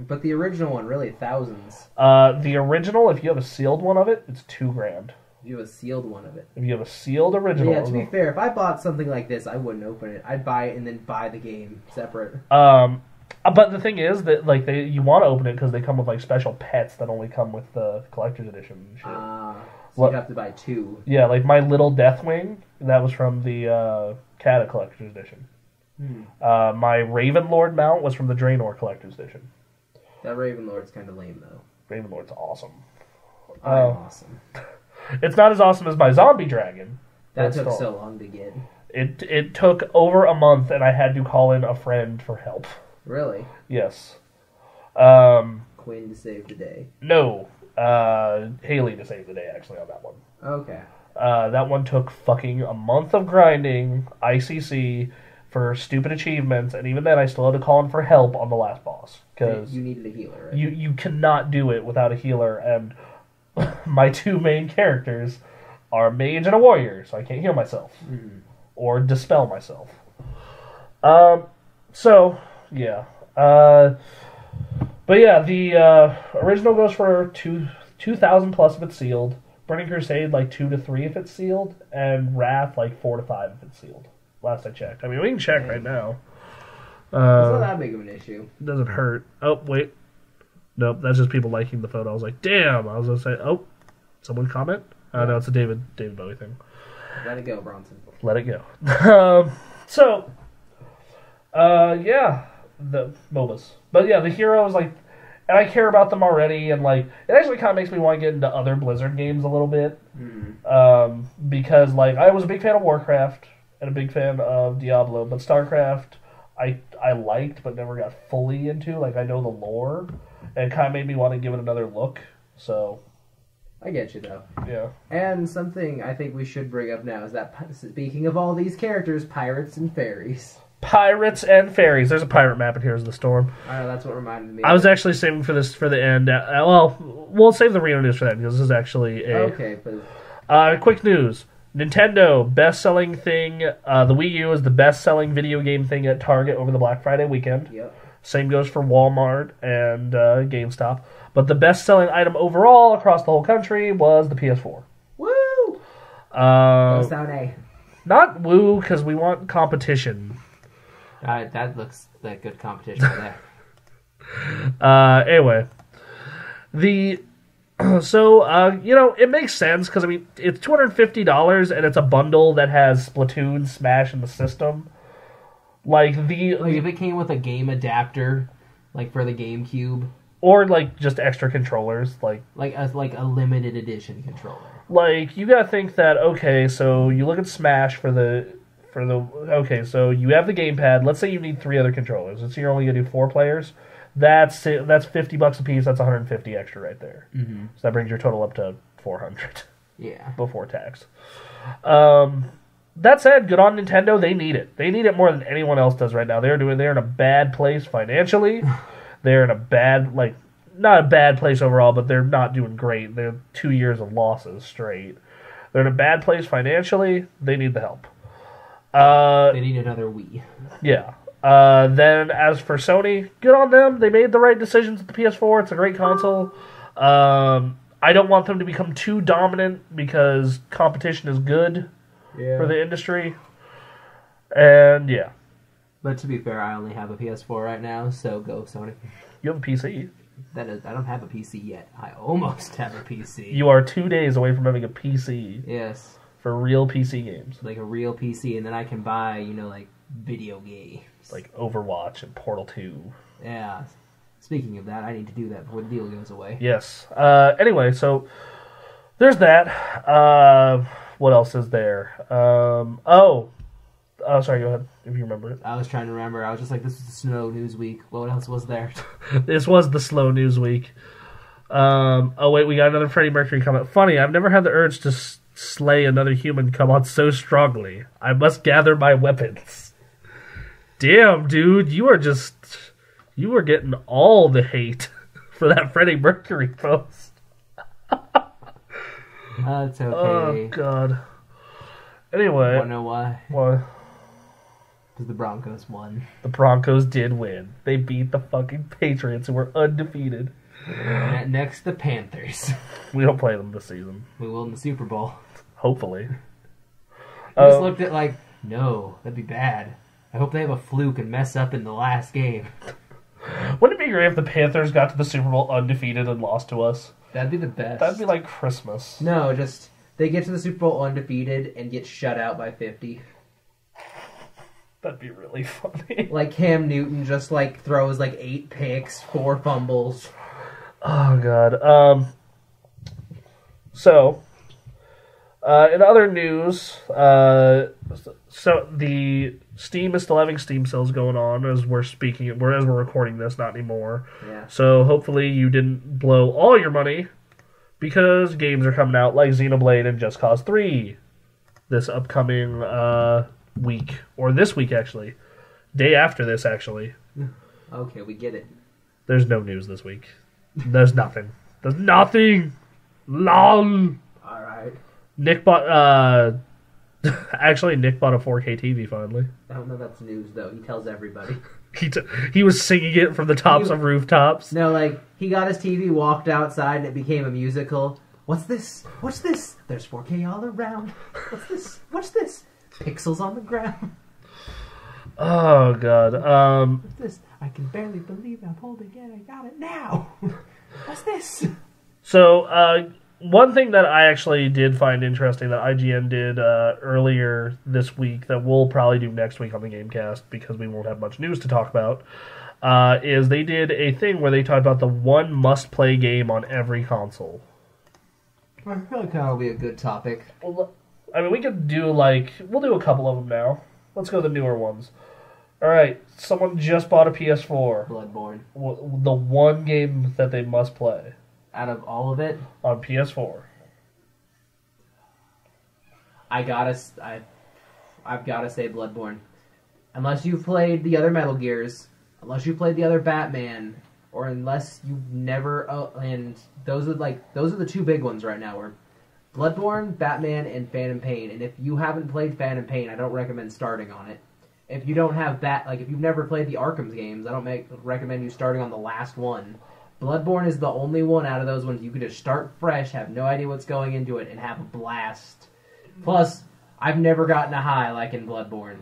But the original one, really, thousands. The original, if you have a sealed one of it, it's $2,000. If you have a sealed one of it. If you have a sealed original. Yeah, to be fair, if I bought something like this, I wouldn't open it. I'd buy it and then buy the game separate. But the thing is that, like, you want to open it because they come with, like, special pets that only come with the collector's edition and shit. So you'd have to buy 2. Yeah, like my little Deathwing, that was from the Cata collector's edition. My Ravenlord mount was from the Draenor collector's edition. That Ravenlord's kind of lame, though. Ravenlord's awesome. I'm awesome. It's not as awesome as my zombie dragon. That took so long to get. It took over a month, and I had to call in a friend for help. Really? Yes. Quinn to save the day. No. Haley to save the day, actually, on that one. Okay. That one took fucking a month of grinding, ICC, for stupid achievements, and even then I still had to call in for help on the last boss. Because you needed a healer, right? You cannot do it without a healer, and my 2 main characters are a mage and a warrior, so I can't heal myself. Or dispel myself. So, yeah. But yeah, the original goes for 2,000 plus if it's sealed. Burning Crusade, like 2 to 3 if it's sealed. And Wrath, like 4 to 5 if it's sealed. Last I checked. I mean, we can check right now. It's not that big of an issue. Doesn't hurt. Oh, wait. Nope, that's just people liking the photo. I was like, damn. I was going to say, oh, someone comment? No, it's a David Bowie thing. Let it go, Bronson. Let it go. Yeah, the MOBAs. But yeah, the heroes, like, and I care about them already, and like, it actually kind of makes me want to get into other Blizzard games a little bit. Because, like, I was a big fan of Warcraft, and a big fan of Diablo, but StarCraft, I liked, but never got fully into. Like, I know the lore, and it kind of made me want to give it another look, so... I get you, though. Yeah. And something I think we should bring up now is that, speaking of all these characters, Pirates and Fairies. Pirates and Fairies. There's a pirate map in Heroes of the Storm. I know, that's what reminded me. I was actually saving for the end. Well, we'll save the Reno news for that, because this is actually a... Okay, but... quick news. Nintendo, best-selling thing. The Wii U is the best-selling video game thing at Target over the Black Friday weekend. Yep. Same goes for Walmart and GameStop. But the best-selling item overall across the whole country was the PS4. Woo! Sony. Not woo, because we want competition. That looks like good competition right there. Anyway. It makes sense, because, I mean, it's $250, and it's a bundle that has Splatoon, Smash, and the system. Like, if it came with a game adapter, like, for the GameCube... Or, like, just extra controllers, like a limited edition controller. Like, you gotta think that, okay, so you look at Smash okay, so you have the gamepad, let's say you need 3 other controllers, let's say you're only gonna do 4 players, that's $50 a piece, that's 150 extra right there. So that brings your total up to 400. Yeah. Before tax. That said, good on Nintendo, they need it. They need it more than anyone else does right now. They're in a bad place financially. They're in a bad, like, not a bad place overall, but they're not doing great. They're 2 years of losses straight. They're in a bad place financially. They need the help. They need another Wii. Yeah. Then, as for Sony, good on them. They made the right decisions with the PS4. It's a great console. I don't want them to become too dominant because competition is good for the industry. And, yeah. But to be fair, I only have a PS4 right now, so go Sony. You have a PC. I don't have a PC yet. I almost have a PC. You are 2 days away from having a PC. Yes. For real PC games. Like a real PC, and then I can buy, like, video games. Like Overwatch and Portal 2. Yeah. Speaking of that, I need to do that before the deal goes away. Yes. Anyway, so there's that. What else is there? Oh, sorry, go ahead, if you remember it. I was trying to remember. I was just like, this was the slow news week. What else was there? This was the slow news week. Oh, wait, we got another Freddie Mercury comment. Funny, I've never had the urge to slay another human come on so strongly. I must gather my weapons. Damn, dude, you were getting all the hate for that Freddie Mercury post. That's okay. Oh, God. Anyway. Want to know why? Why? Because the Broncos won. The Broncos did win. They beat the fucking Patriots, who were undefeated. Next, the Panthers. We don't play them this season. We will in the Super Bowl. Hopefully. I just looked at like, no, that'd be bad. I hope they have a fluke and mess up in the last game. Wouldn't it be great if the Panthers got to the Super Bowl undefeated and lost to us? That'd be the best. That'd be like Christmas. No, just they get to the Super Bowl undefeated and get shut out by 50. That'd be really funny. Like Cam Newton just like throws like 8 picks, 4 fumbles. Oh, God. So, in other news, so the Steam is still having Steam sales going on as we're recording this, not anymore. Yeah. So hopefully you didn't blow all your money because games are coming out like Xenoblade and Just Cause 3 this upcoming week, or this week actually, day after this actually. Okay, we get it. There's no news this week. There's nothing. There's nothing. LOL. Alright. Nick bought actually Nick bought a 4K TV finally. I don't know if that's news though. He tells everybody. He was singing it from the tops of rooftops. No, like he got his TV, walked outside, and it became a musical. What's this? What's this? There's 4K all around. What's this? What's this? Pixels on the ground. Oh god. What's this? I can barely believe I'm holding it. I got it now. What's this? So, one thing that I actually did find interesting that IGN did earlier this week that we'll probably do next week on the GameKast because we won't have much news to talk about, is they did a thing where they talked about the one must-play game on every console. I feel like that'll be a good topic. Well, I mean, we could do, we'll do a couple of them now. Let's go to the newer ones. Alright, someone just bought a PS4. Bloodborne. The one game that they must play. Out of all of it? On PS4. I've got to say Bloodborne. Unless you've played the other Metal Gears, unless you've played the other Batman, or unless you've never... and those are the two big ones right now. Where Bloodborne, Batman, and Phantom Pain. And if you haven't played Phantom Pain, I don't recommend starting on it. If you don't have if you've never played the Arkham games, I don't recommend you starting on the last one. Bloodborne is the only one out of those ones you can just start fresh, have no idea what's going into it, and have a blast. Plus, I've never gotten a high like in Bloodborne.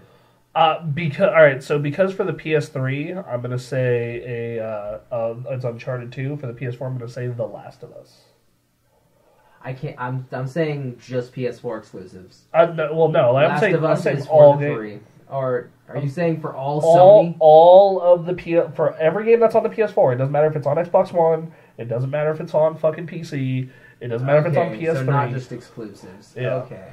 Because for the PS3, I'm gonna say it's Uncharted 2. For the PS4, I'm gonna say The Last of Us. I can't. I'm saying just PS4 exclusives. No. I'm saying all games. Or are you saying for all Sony? All of the for every game that's on the PS4. It doesn't matter if it's on Xbox One. It doesn't matter if it's on fucking PC. It doesn't matter if it's on PS3. So not just exclusives. Yeah. Okay.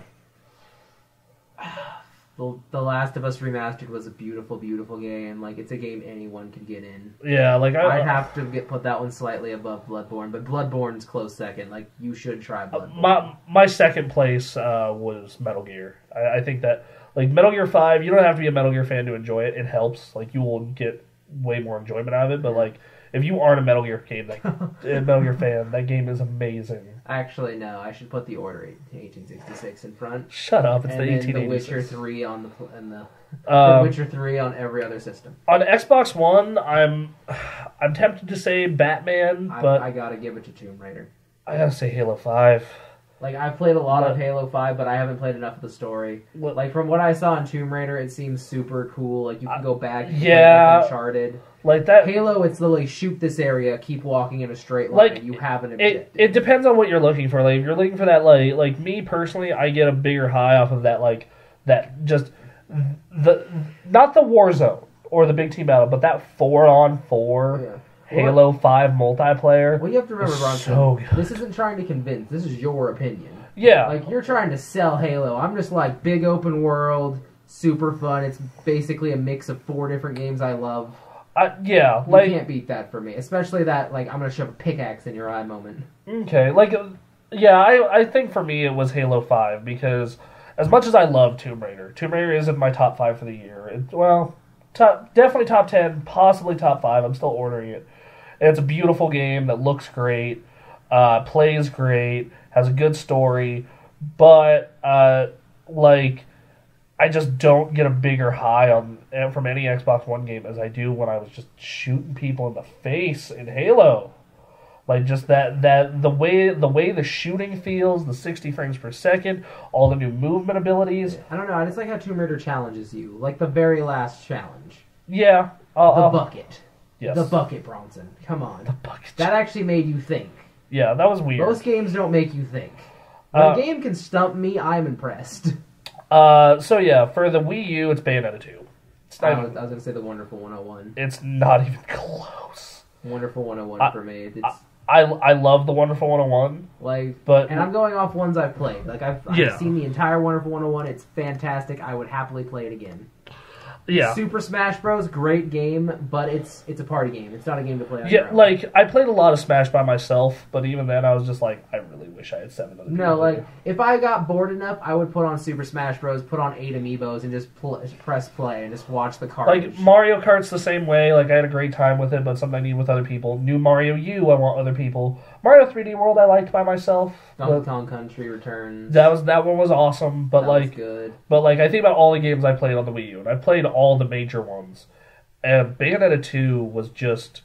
The Last of Us Remastered was a beautiful, beautiful game. It's a game anyone could get in. Yeah, I'd have to put that one slightly above Bloodborne, but Bloodborne's close second. You should try Bloodborne. My second place was Metal Gear. I think that Metal Gear 5, you don't have to be a Metal Gear fan to enjoy it. It helps. You will get way more enjoyment out of it. But if you aren't a Metal Gear fan, that game is amazing. Actually, no. I should put the Order 1866 in front. Shut up! It's the 1886. And The Witcher 3 on the Witcher 3 on every other system. On Xbox One, I'm tempted to say Batman, but I gotta give it to Tomb Raider. I gotta say Halo 5. I've played a lot of Halo 5, but I haven't played enough of the story. From what I saw in Tomb Raider, it seems super cool. You can go back, you can Uncharted. That Halo, it's literally shoot this area, keep walking in a straight line, and you have an objective. It depends on what you're looking for. If you're looking for that, me personally, I get a bigger high off of that, not the Warzone or the big team battle, but that 4-on-4 Halo 5 multiplayer. Well, you have to remember, Bronson, so this isn't trying to convince. This is your opinion. Yeah. You're trying to sell Halo. I'm just big open world, super fun. It's basically a mix of 4 different games I love. Yeah. You can't beat that for me. Especially that, I'm going to shove a pickaxe in your eye moment. Okay. I think for me it was Halo 5 because as much as I love Tomb Raider isn't my top 5 for the year. Definitely top 10, possibly top 5. I'm still ordering it. It's a beautiful game that looks great, plays great, has a good story, but I just don't get a bigger high from any Xbox One game as I do when I was just shooting people in the face in Halo. Just the way the shooting feels, the 60 frames per second, all the new movement abilities. I don't know. I just like how Tomb Raider challenges you, the very last challenge. Yeah, the bucket. Yes. The bucket, Bronson. Come on. The bucket. That actually made you think. Yeah, that was weird. Most games don't make you think. When a game can stump me, I'm impressed. For the Wii U, it's Bayonetta 2. I was going to say the Wonderful 101. It's not even close. Wonderful 101 for me. I love the Wonderful 101. And I'm going off ones I've played. I've seen the entire Wonderful 101. It's fantastic. I would happily play it again. Yeah. Super Smash Bros. Great game, but it's a party game. It's not a game to play on your own. I played a lot of Smash by myself, but even then I was just I really wish I had 7 other people. No, if I got bored enough, I would put on Super Smash Bros., put on 8 amiibos, and just press play and just watch the carnage. Mario Kart's the same way. I had a great time with it, but something I need with other people. New Mario U, I want other people. Mario 3D World I liked by myself. Donkey Kong Country Returns. That one was awesome, but that like was good. But like I think about all the games I played on the Wii U, and I played all the major ones. And Bayonetta 2 was just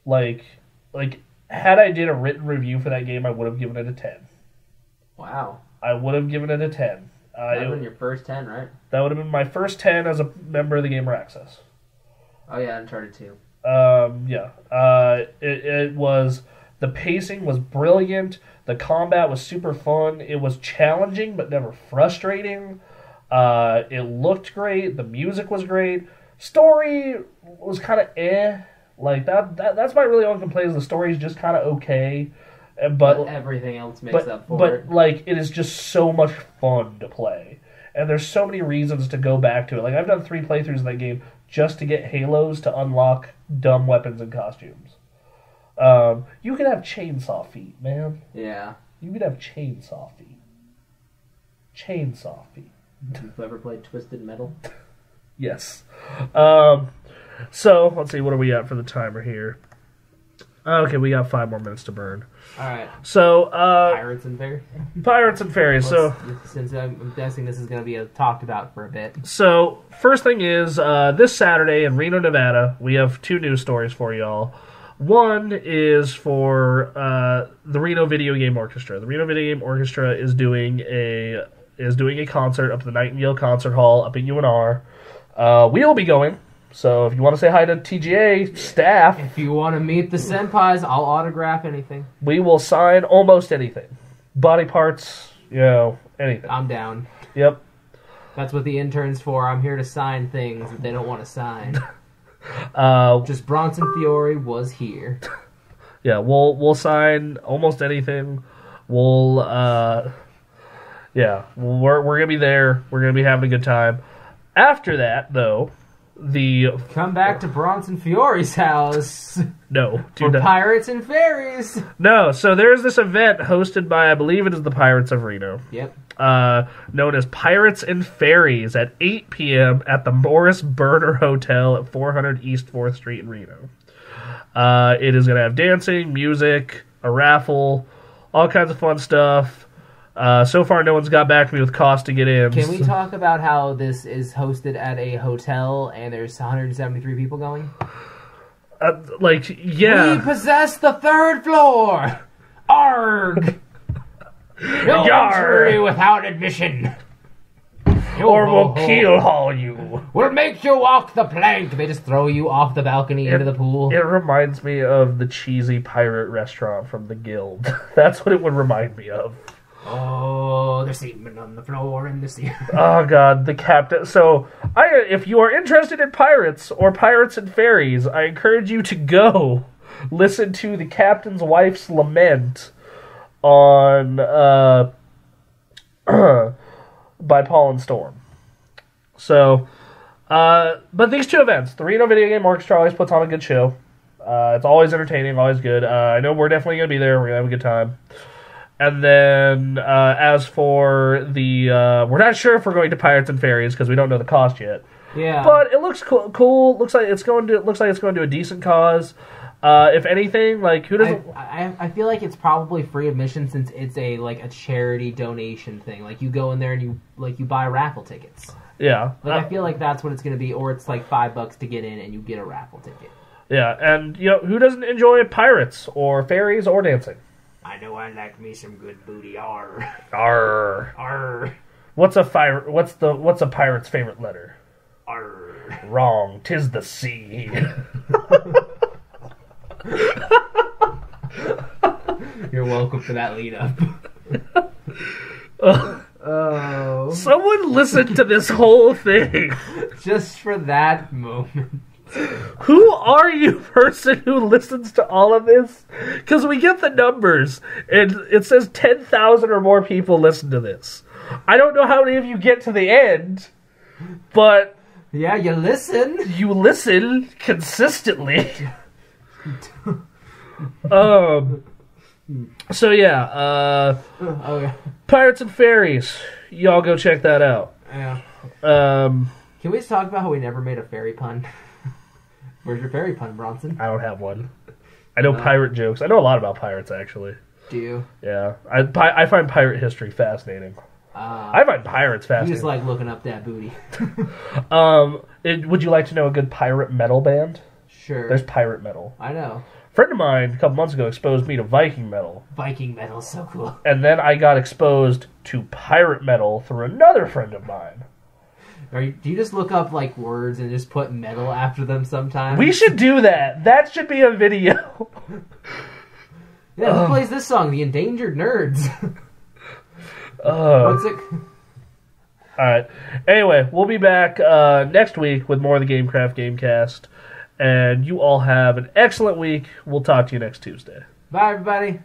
like had I did a written review for that game, I would have given it a 10. Wow. I would have given it a 10. That would have been your first 10, right? That would have been my first 10 as a member of the Gamer Access. Oh yeah, Uncharted 2. It was, the pacing was brilliant. The combat was super fun. It was challenging but never frustrating. It looked great. The music was great. Story was kind of eh. Like that's my really only complaint is the story is just kind of okay. But everything else makes up for it. But like it is just so much fun to play. And there's so many reasons to go back to it. Like I've done 3 playthroughs of that game just to get Halos to unlock dumb weapons and costumes. You could have chainsaw feet, man. Yeah. You could have chainsaw feet. Chainsaw feet. You've ever played Twisted Metal? Yes. So, let's see, what are we at for the timer here? Okay, we got 5 more minutes to burn. Alright. So, Pirates and Fairies? Pirates and Fairies, so... Since I'm guessing this is going to be talked about for a bit. So, first thing is, this Saturday in Reno, Nevada, we have 2 news stories for y'all. One is for the Reno Video Game Orchestra. The Reno Video Game Orchestra is doing a concert up at the Nightingale Concert Hall up at UNR. We'll be going, so if you want to say hi to TGA staff... If you want to meet the senpais, I'll autograph anything. We will sign almost anything. Body parts, anything. I'm down. Yep. That's what the intern's for. I'm here to sign things that they don't want to sign. Just Bronson Fiore was here. Yeah, we'll sign almost anything. We're gonna be there. We're gonna be having a good time. After that, though, come back to Bronson Fiore's house. No, for Pirates and Fairies. No, so there's this event hosted by, I believe it is the Pirates of Reno. Yep. Known as Pirates and Fairies at 8 p.m. at the Morris Burner Hotel at 400 East 4th Street in Reno. It is going to have dancing, music, a raffle, all kinds of fun stuff. So far, no one's got back to me with cost to get in. Can we talk about how this is hosted at a hotel and there's 173 people going? Yeah. We possess the 3rd floor! Arg! No entry without admission. Or we'll keel-haul you. We'll make you walk the plank. They just throw you off the balcony into the pool. It reminds me of the cheesy pirate restaurant from the Guild. That's what it would remind me of. Oh, there's semen on the floor and the sea. Oh God, the captain. So, if you are interested in pirates or Pirates and Fairies, I encourage you to go listen to the captain's wife's lament on by Paul and Storm. So, but these 2 events, the Reno Video Game Orchestra always puts on a good show. It's always entertaining, always good. I know we're definitely going to be there. We're going to have a good time. And then, as for the, we're not sure if we're going to Pirates and Fairies because we don't know the cost yet. Yeah. But it looks cool. Looks like it's going to a decent cause. If anything, like who doesn't? I feel like it's probably free admission since it's a charity donation thing. Like you go in there and you buy raffle tickets. Yeah. I feel like that's what it's going to be, or it's like $5 to get in and you get a raffle ticket. Yeah, and who doesn't enjoy pirates or fairies or dancing? I know I like me some good booty. Arr. Arr. Arr. What's a pirate's favorite letter? Arr. Wrong. 'Tis the C. You're welcome for that lead up. Oh. Someone listened to this whole thing. Just for that moment. Who are you, person who listens to all of this? Because we get the numbers, and it says 10,000 or more people listen to this. I don't know how many of you get to the end, but... Yeah, you listen. You listen consistently. So yeah, okay. Pirates and Fairies. Y'all go check that out. Yeah. Can we just talk about how we never made a fairy pun? Where's your fairy pun, Bronson? I don't have one. I know pirate jokes. I know a lot about pirates, actually. Do you? Yeah, I find pirate history fascinating. I find pirates fascinating. You just like looking up that booty. Would you like to know a good pirate metal band? Sure. There's pirate metal. I know. A friend of mine a couple months ago exposed me to Viking metal. Viking metal's so cool. And then I got exposed to pirate metal through another friend of mine. Do you just look up like words and just put metal after them sometimes? We should do that. That should be a video. Yeah, who plays this song? The Endangered Nerds. What's it? Alright. Anyway, we'll be back next week with more of the GameKraft GameKast. And you all have an excellent week. We'll talk to you next Tuesday. Bye, everybody.